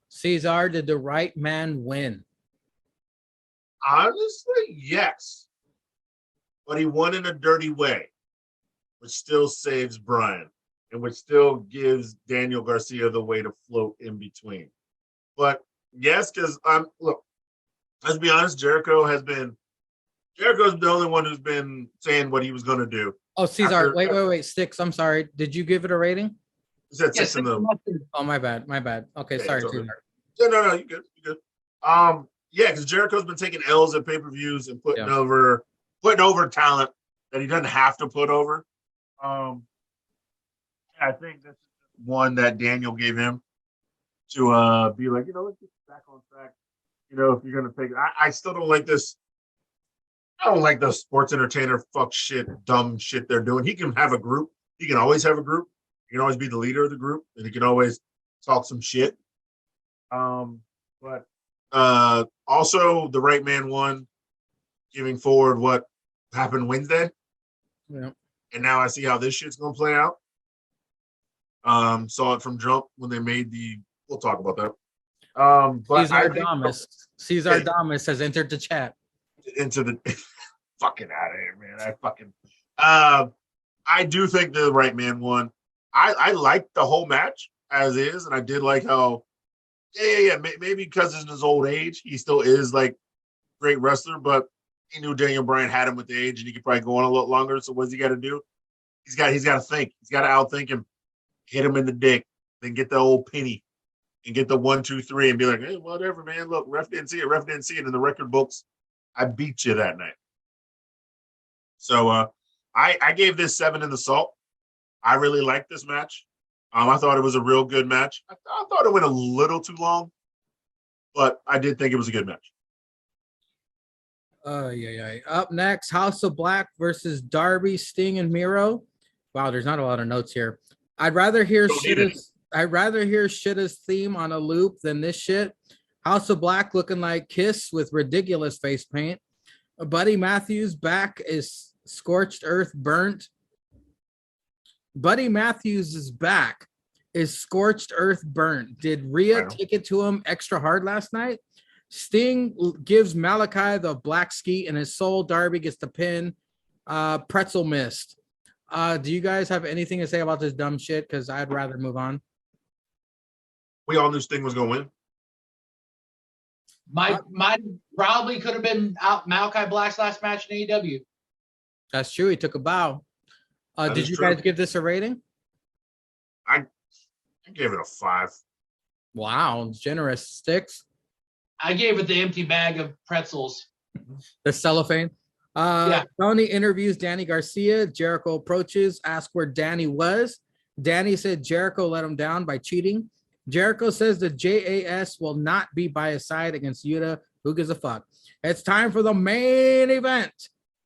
Cesar, did the right man win? Honestly, yes. But he won in a dirty way, which still saves Bryan and which still gives Daniel Garcia the way to float in between. But yes, because look, let's be honest, Jericho's the only one who's been saying what he was going to do. Oh, Cesar, wait, Sticks, I'm sorry. Did you give it a rating? You said 6 in the... Oh, my bad. Okay, sorry, Cesar. No, you good. Yeah, because Jericho's been taking L's at pay-per-views and putting over talent that he doesn't have to put over. I think that's one that Daniel gave him to be like, let's get back on track. If you're gonna take, I still don't like this. I don't like the sports entertainer fuck shit, dumb shit they're doing. He can have a group. He can always have a group. He can always be the leader of the group, and he can always talk some shit. But also the right man won, giving forward what happened Wednesday. Yeah. And now I see how this shit's gonna play out. Saw it from jump when they made we'll talk about that. But Cesar Damas has entered the chat. into the fucking out of here, man. I do think the right man won. I liked the whole match as is, and I did like how, maybe because in his old age, he still is like great wrestler, but he knew Daniel Bryan had him with the age, and he could probably go on a little longer. So what's he got to do? He's got to think. He's got to outthink him, hit him in the dick, then get the old penny, and get the 1, 2, 3, and be like, hey, whatever, man. Look, ref didn't see it. Ref didn't see it in the record books. I beat you that night. So I gave this 7 in the salt. I really liked this match. I thought it was a real good match. I thought it went a little too long, but I did think it was a good match. Up next, House of Black versus Darby, Sting, and Miro. Wow, there's not a lot of notes here. I'd rather hear Shitta's theme on a loop than this shit. House of Black looking like Kiss with ridiculous face paint. Buddy Matthews back is scorched earth burnt. Buddy Matthews' back is scorched earth burnt. Did Rhea take it to him extra hard last night? Sting gives Malachi the black skeet in his soul. Darby gets the pin. Pretzel missed. Do you guys have anything to say about this dumb shit? Because I'd rather move on. We all knew Sting was going to win. Mine probably could have been out Malachi Black's last match in AEW. That's true. He took a bow. Did you guys give this a rating? I gave it a 5. Wow, generous. Sticks. I gave it the empty bag of pretzels. The cellophane. Tony interviews Danny Garcia. Jericho approaches, asks where Danny was. Danny said Jericho let him down by cheating. Jericho says the JAS will not be by his side against Yuta. Who gives a fuck? It's time for the main event.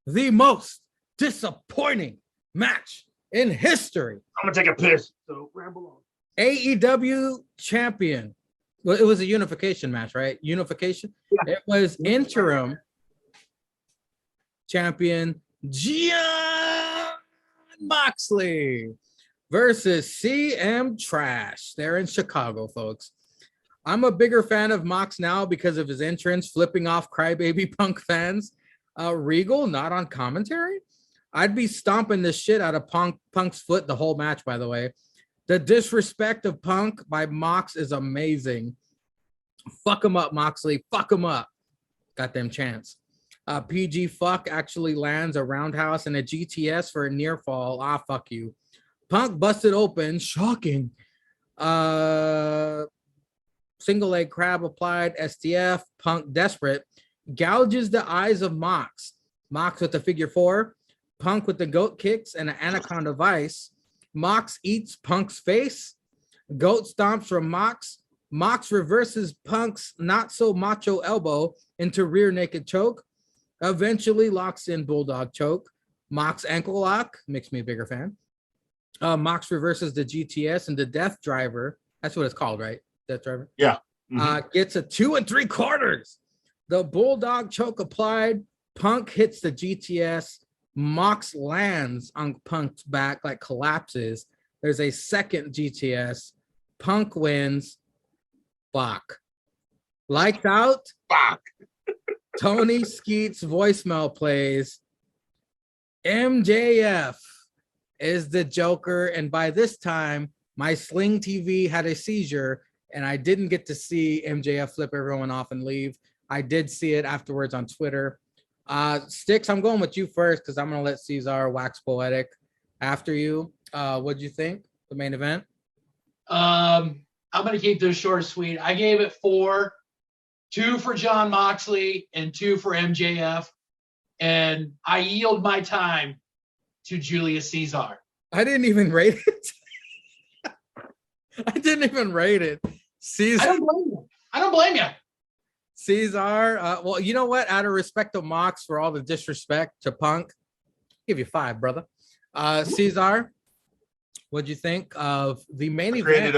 The most disappointing match in history. I'm going to take a piss, so ramble on. AEW champion. Well, it was a unification match, right? Unification. Yeah. It was interim champion Jon Moxley versus CM Trash. They're in Chicago, folks. I'm a bigger fan of Mox now because of his entrance, flipping off Crybaby Punk fans. Regal, not on commentary. I'd be stomping the shit out of Punk's foot the whole match, by the way. The disrespect of Punk by Mox is amazing. Fuck him up, Moxley. Fuck him up. Got them chance. PG Fuck actually lands a roundhouse and a GTS for a near fall. Fuck you. Punk busted open. Shocking. Single leg crab applied. STF. Punk desperate. Gouges the eyes of Mox. Mox with the figure 4. Punk with the goat kicks and an anaconda vice. Mox eats Punk's face. Goat stomps from Mox. Mox reverses Punk's not so macho elbow into rear naked choke. Eventually locks in bulldog choke. Mox ankle lock makes me a bigger fan. Mox reverses the GTS and the death driver. That's what it's called, right? Death driver. Yeah. Gets a 2 3/4. The bulldog choke applied. Punk hits the GTS. Mox lands on Punk's back, like collapses. There's a second GTS. Punk wins. Fuck. Lights out. Fuck. Tony Skeet's voicemail plays. MJF is the Joker. And by this time, my Sling TV had a seizure and I didn't get to see MJF flip everyone off and leave. I did see it afterwards on Twitter. Sticks, I'm going with you first because I'm going to let Cesar wax poetic after you. What'd you think? The main event? I'm going to keep this short and sweet. I gave it 4, 2 for Jon Moxley and 2 for MJF. And I yield my time to Julius Caesar. I didn't even rate it. I didn't even rate it. Caesar. I don't blame you. Cesar, well, you know what? Out of respect to Mox for all the disrespect to Punk, I'll give you 5, brother. Cesar, what'd you think of the main event?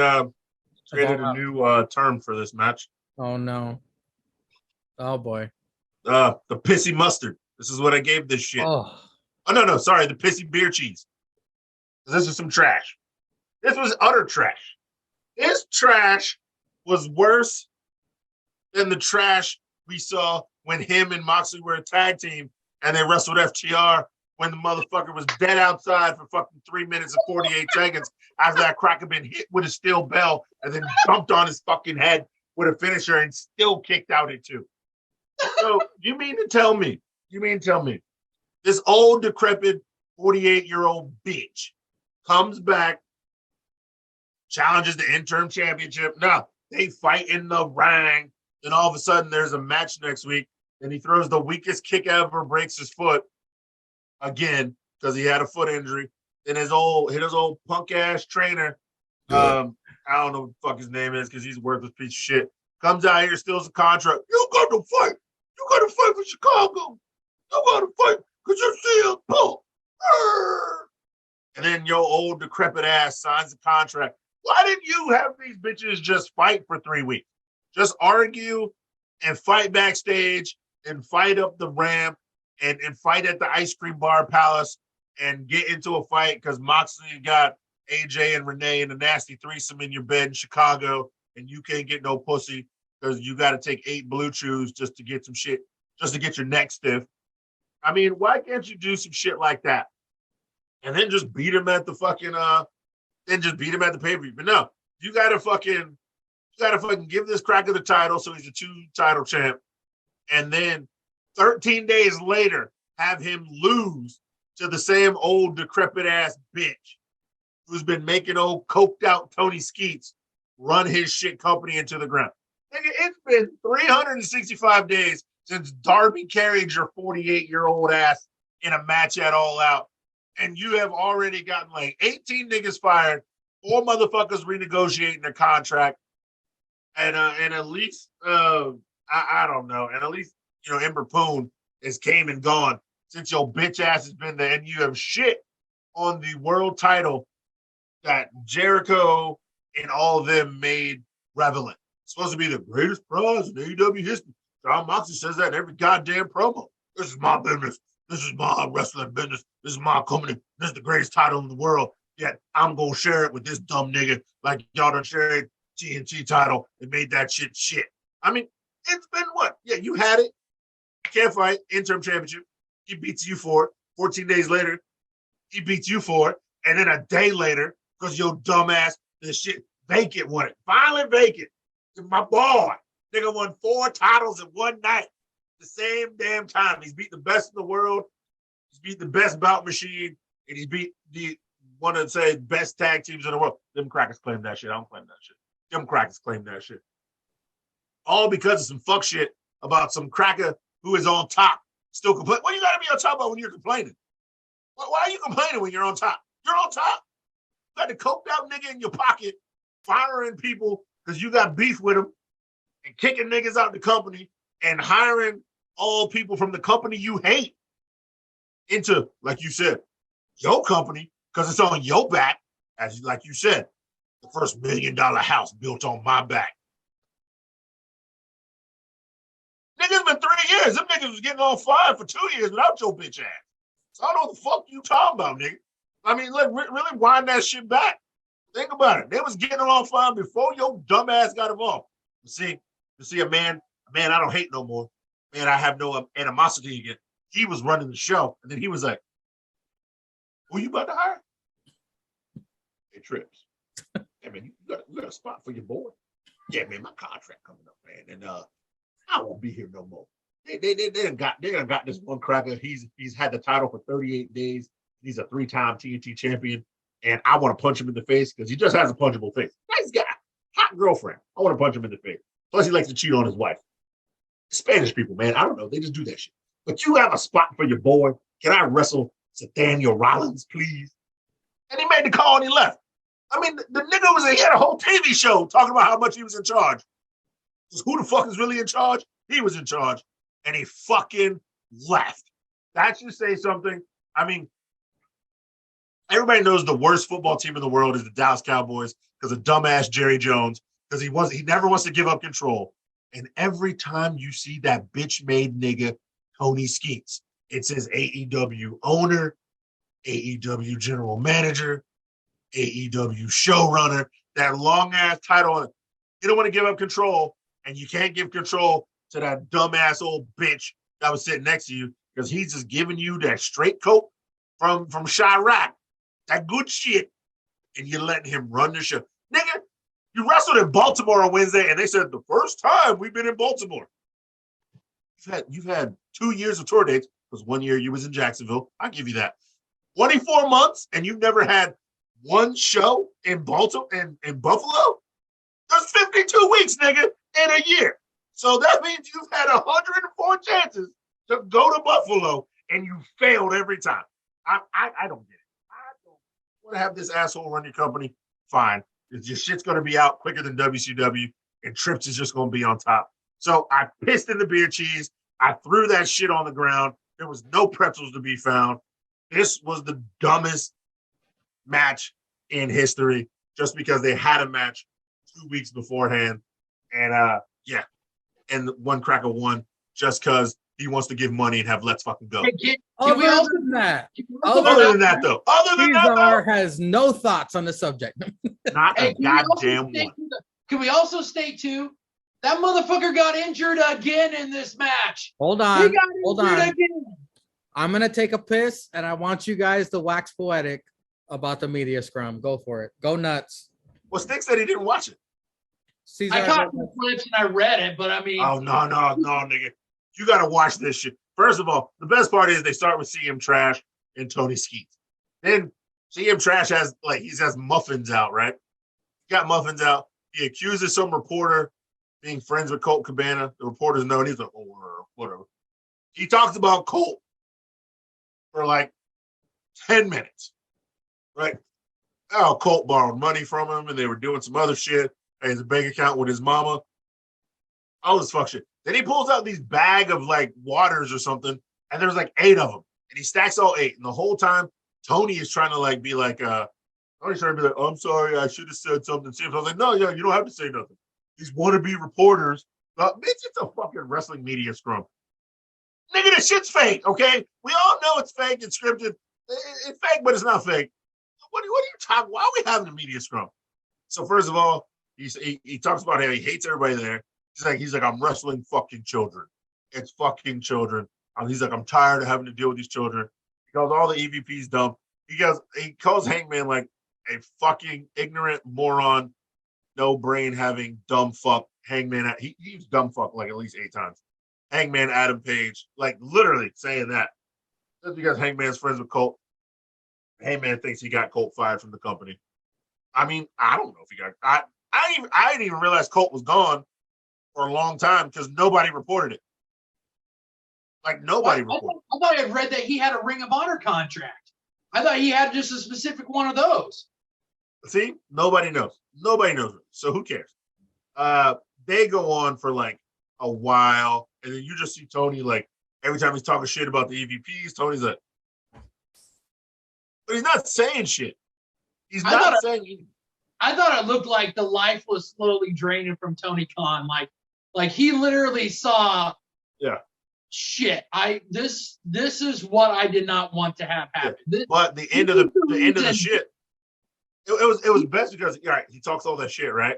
Created a new term for this match. Oh no! Oh boy! The pissy mustard. This is what I gave this shit. Oh no! Sorry, the pissy beer cheese. This is some trash. This was utter trash. This trash was worse than the trash we saw when him and Moxley were a tag team and they wrestled FTR when the motherfucker was dead outside for fucking 3 minutes and 48 seconds after that crack had been hit with a steel bell and then dumped on his fucking head with a finisher and still kicked out at 2. So you mean to tell me this old decrepit 48-year-old bitch comes back, challenges the interim championship. No, they fight in the ring. Then all of a sudden there's a match next week and he throws the weakest kick ever, breaks his foot again because he had a foot injury. Then his old punk ass trainer, I don't know what the fuck his name is because he's a worthless piece of shit, comes out here, steals a contract. You got to fight. You got to fight for Chicago. You got to fight because you're CM Punk. And then your old decrepit ass signs the contract. Why didn't you have these bitches just fight for 3 weeks? Just argue and fight backstage and fight up the ramp and fight at the ice cream bar palace and get into a fight because Moxley got AJ and Renee in a nasty threesome in your bed in Chicago and you can't get no pussy because you got to take 8 blue chews just to get some shit, just to get your neck stiff. I mean, why can't you do some shit like that? And then just beat him at the fucking, pay-per-view. But no, you gotta fucking give this cracker the title so he's a 2-title champ. And then 13 days later, have him lose to the same old decrepit ass bitch who's been making old coked out Tony Skeets run his shit company into the ground. Nigga, it's been 365 days since Darby carried your 48-year-old ass in a match at All Out. And you have already gotten like 18 niggas fired, 4 motherfuckers renegotiating their contract. And at least, I don't know. And at least, Ember Poon has came and gone since your bitch ass has been there. And you have shit on the world title that Jericho and all of them made relevant. It's supposed to be the greatest prize in AEW history. John Moxley says that in every goddamn promo. This is my business. This is my wrestling business. This is my company. This is the greatest title in the world. Yet I'm going to share it with this dumb nigga like y'all done shared TNT title and made that shit. I mean, it's been what? Yeah, you had it. Can't fight. Interim championship. He beats you for it. 14 days later, he beats you for it. And then a day later, because your dumbass, this shit, Vacant won it. Finally Vacant. My boy. Nigga won 4 titles in one night. The same damn time. He's beat the best in the world. He's beat the best bout machine. And he's beat the one of the best tag teams in the world. Them crackers claim that shit. I don't claim that shit. Them crackers claim that shit. All because of some fuck shit about some cracker who is on top. Still complain. What you gotta be on top about when you're complaining? Why are you complaining when you're on top? You're on top. You got the coked out nigga in your pocket, firing people because you got beef with them and kicking niggas out the company and hiring all people from the company you hate into, like you said, your company because it's on your back, like you said, the first $1 million house built on my back. Niggas been 3 years. Them niggas was getting on fire for 2 years without your bitch ass. So I don't know what the fuck you talking about, nigga. I mean, really wind that shit back. Think about it. They was getting along fine before your dumb ass got involved. You see a man I don't hate no more. Man, I have no animosity again. He was running the show, and then he was like, who you about to hire? Hey, Trips. Hey, man, you got a spot for your boy? Yeah, man, my contract coming up, man, and I won't be here no more. They done got this one cracker. He's had the title for 38 days. He's a 3-time TNT champion, and I want to punch him in the face because he just has a punchable face. Nice guy, hot girlfriend. I want to punch him in the face. Plus, he likes to cheat on his wife. Spanish people, man, I don't know. They just do that shit. But you have a spot for your boy. Can I wrestle Nathaniel Rollins, please? And he made the call and he left. I mean, the nigga he had a whole TV show talking about how much he was in charge. Just who the fuck is really in charge? He was in charge. And he fucking left. That should say something. I mean, everybody knows the worst football team in the world is the Dallas Cowboys because of dumbass Jerry Jones, because he never wants to give up control. And every time you see that bitch-made nigga, Tony Skeets, it says AEW owner, AEW general manager, AEW showrunner, that long-ass title. You don't want to give up control, and you can't give control to that dumbass old bitch that was sitting next to you because he's just giving you that straight coat from Chirac, that good shit, and you're letting him run the show. Nigga, you wrestled in Baltimore on Wednesday, and they said the first time we've been in Baltimore. You've had 2 years of tour dates, because 1 year you was in Jacksonville. I'll give you that. 24 months, and you've never had one show in Baltimore in Buffalo? There's 52 weeks, nigga, in a year. So that means you've had 104 chances to go to Buffalo, and you failed every time. I don't get it. I don't want to have this asshole run your company. Fine. Your shit's going to be out quicker than WCW, and Trips is just going to be on top. So I pissed in the beer cheese. I threw that shit on the ground. There was no pretzels to be found. This was the dumbest match in history just because they had a match 2 weeks beforehand. And yeah, and one cracker won just because he wants to give money and have let's fucking go. Other than that, Cesar has no thoughts on the subject. Not a goddamn one. Can we also state too, that motherfucker got injured again in this match. Hold on. Again. I'm gonna take a piss, and I want you guys to wax poetic about the media scrum. Go for it. Go nuts. Well, Stick said he didn't watch it. Cesar, I caught the clips and I read it, but I mean, oh no, nigga, you gotta watch this shit. First of all, the best part is they start with CM Trash and Tony Skeets. Then CM Trash has muffins out, right? He got muffins out. He accuses some reporter being friends with Colt Cabana. The reporters know, and he's like, oh, whatever. He talks about Colt for like 10 minutes, right? Oh, Colt borrowed money from him, and they were doing some other shit. And his bank account with his mama. All this fuck shit. Then he pulls out these bag of like waters or something, and there's like 8 of them, and he stacks all 8. And the whole time, Tony is trying to like be like, Tony's trying to be like, oh, I'm sorry, I should have said something. I was like, no, yeah, you don't have to say nothing. These wannabe reporters, bitch, it's a fucking wrestling media scrum. Nigga, this shit's fake, okay? We all know it's fake and scripted. It's fake, but it's not fake. What are you talking? Why are we having a media scrum? So first of all, he talks about how he hates everybody there. He's like, I'm wrestling fucking children. It's fucking children. He's like, I'm tired of having to deal with these children. He calls all the EVPs dumb. He calls Hangman like a fucking ignorant moron, no brain having dumb fuck. Hangman, he used dumb fuck like at least 8 times. Hangman Adam Page, like literally saying that. Just because Hangman's friends with Colt. Hangman thinks he got Colt fired from the company. I mean, I don't know if he got. I didn't even realize Colt was gone for a long time because nobody reported it. Like nobody reported. I thought I had read that he had a Ring of Honor contract. I thought he had just a specific one of those. See, nobody knows. Nobody knows it. So who cares? They go on for like a while, and then you just see Tony like every time he's talking shit about the EVPs, Tony's like, but he's not saying shit. He's not saying anything. I thought it looked like the life was slowly draining from Tony Khan. Like he literally saw, shit. This is what I did not want to have happen. Yeah. But the end of the shit, it was best because he talks all that shit, right?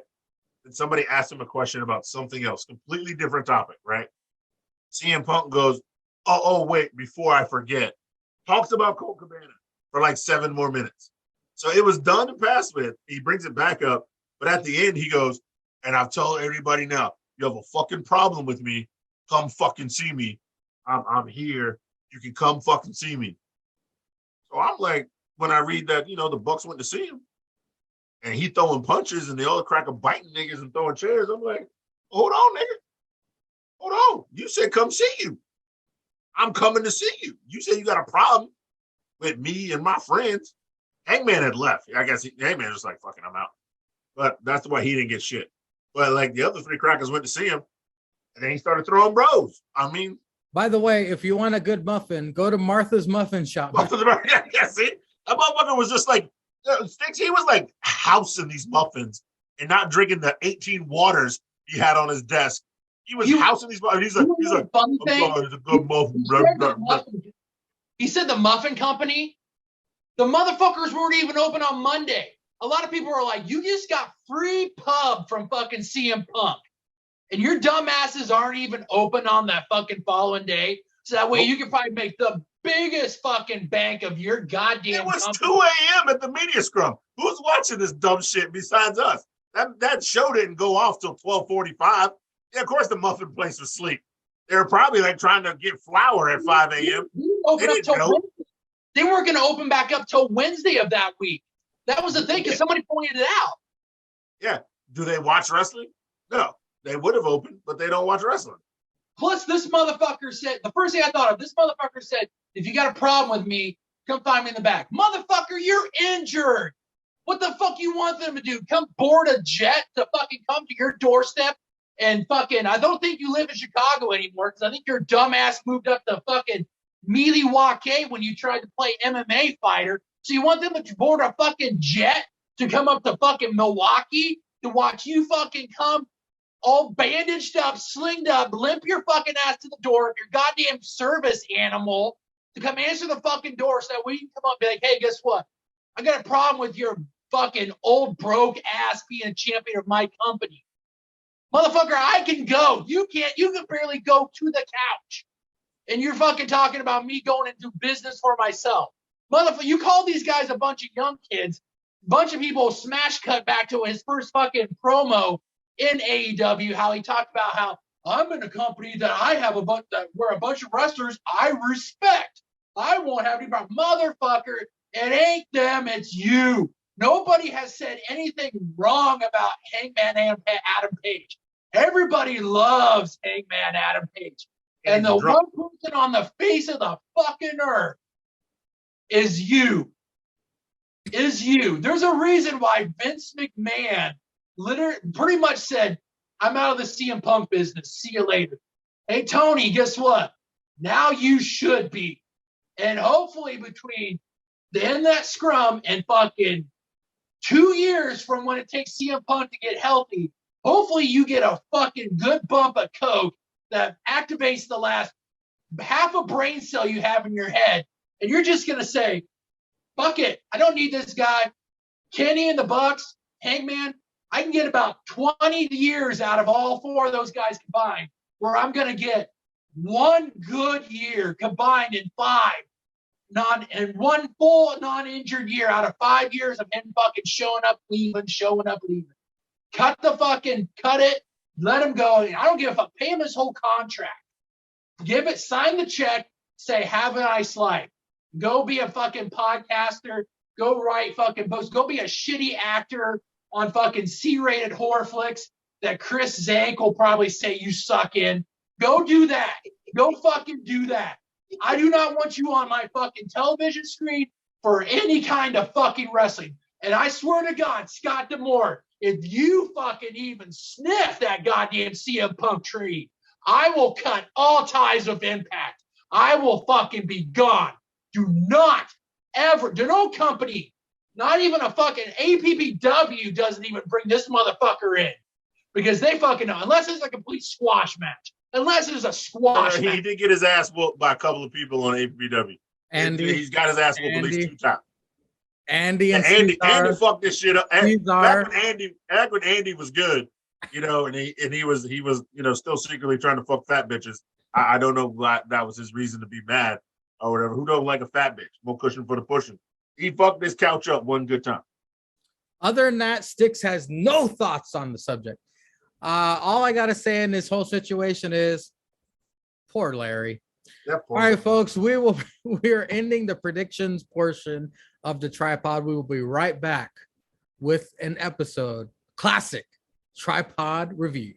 And somebody asked him a question about something else, completely different topic, right? CM Punk goes, oh wait, before I forget, talks about Colt Cabana for like 7 more minutes. So it was done and passed with. He brings it back up, but at the end he goes, and I've told everybody now, you have a fucking problem with me, come fucking see me. I'm here. You can come fucking see me. So I'm like, when I read that, the Bucks went to see him, and he throwing punches, and the other cracker biting niggas and throwing chairs. I'm like, hold on, nigga. Hold on. You said come see you. I'm coming to see you. You said you got a problem with me and my friends. Hangman had left. I guess Hangman was like, fucking, I'm out. But that's why he didn't get shit. But like the other 3 crackers went to see him, and then he started throwing bros. I mean, by the way, if you want a good muffin, go to Martha's Muffin Shop. Yeah, see, that motherfucker was just like Sticks. He was like housing these muffins and not drinking the 18 waters he had on his desk. He was housing these muffins. He's like, fun thing. It's a good muffin. He said the muffin company. The motherfuckers weren't even open on Monday. A lot of people are like, you just got free pub from fucking CM Punk. and your dumbasses aren't even open on that fucking following day. So that way you can probably make the biggest fucking bank of your goddamn It was company. 2 a.m. at the media scrum. Who's watching this dumb shit besides us? That show didn't go off till 12:45. Yeah, of course the muffin place was asleep. They were probably like trying to get flour at 5 a.m. They weren't going to open back up till Wednesday of that week. That was the thing, because somebody pointed it out. Yeah. Do they watch wrestling? No. They would have opened, but they don't watch wrestling. Plus, this motherfucker said, the first thing I thought of, this motherfucker said, if you got a problem with me, come find me in the back. Motherfucker, you're injured. What the fuck you want them to do? Come board a jet to fucking come to your doorstep and fucking, I don't think you live in Chicago anymore, because I think your dumbass moved up to fucking Milwaukee when you tried to play MMA fighter. So you want them to board a fucking jet to come up to fucking Milwaukee to watch you fucking come all bandaged up, slinged up, limp your fucking ass to the door of your goddamn service animal to come answer the fucking door so that we can come up and be like, hey, guess what? I got a problem with your fucking old broke ass being a champion of my company. Motherfucker, I can go. You can't. You can barely go to the couch. And you're fucking talking about me going and do business for myself. Motherfucker, you call these guys a bunch of young kids. A bunch of people smash cut back to his first fucking promo in AEW, how he talked about how I'm in a company that I have a bunch that we're a bunch of wrestlers I respect. I won't have any problem. Motherfucker, it ain't them, it's you. Nobody has said anything wrong about Hangman and Adam Page. Everybody loves Hangman Adam Page. And the one person on the face of the fucking earth is you. Is you. There's a reason why Vince McMahon literally pretty much said, I'm out of the CM Punk business. See you later. Hey, Tony, guess what? Now you should be. And hopefully between the end of that scrum and fucking 2 years from when it takes CM Punk to get healthy, hopefully you get a fucking good bump of coke that activates the last half a brain cell you have in your head. And you're just going to say, fuck it. I don't need this guy. Kenny and the Bucks, Hangman, I can get about 20 years out of all four of those guys combined, where I'm going to get one good year combined in one full non-injured year out of 5 years of him fucking showing up, leaving. Cut it, let him go. I don't give a fuck. Pay him his whole contract. Sign the check, say, have a nice life. Go be a fucking podcaster. Go write fucking books. Go be a shitty actor on fucking C-rated horror flicks that Chris Zank will probably say you suck in. Go do that. Go fucking do that. I do not want you on my fucking television screen for any kind of fucking wrestling. And I swear to God, Scott D'Amore, if you fucking even sniff that goddamn CM Punk tree, I will cut all ties with Impact. I will fucking be gone. Do not ever, no company, not even a fucking APPW doesn't even bring this motherfucker in. Because they fucking know, unless it's a complete squash match. Unless it's a squash match. He did get his ass whooped by a couple of people on APPW. He's got his ass whooped at least 2 times. Andy fucked this shit up. Back when Andy was good, and he was still secretly trying to fuck fat bitches. I don't know why that was his reason to be mad or whatever. Who don't like a fat bitch? More cushion for the pushing. He fucked this couch up one good time. Other than that, Styx has no thoughts on the subject. All I gotta say in this whole situation is, poor Larry. All right, folks, we are ending the predictions portion of the tripod. We will be right back with an episode, classic tripod review.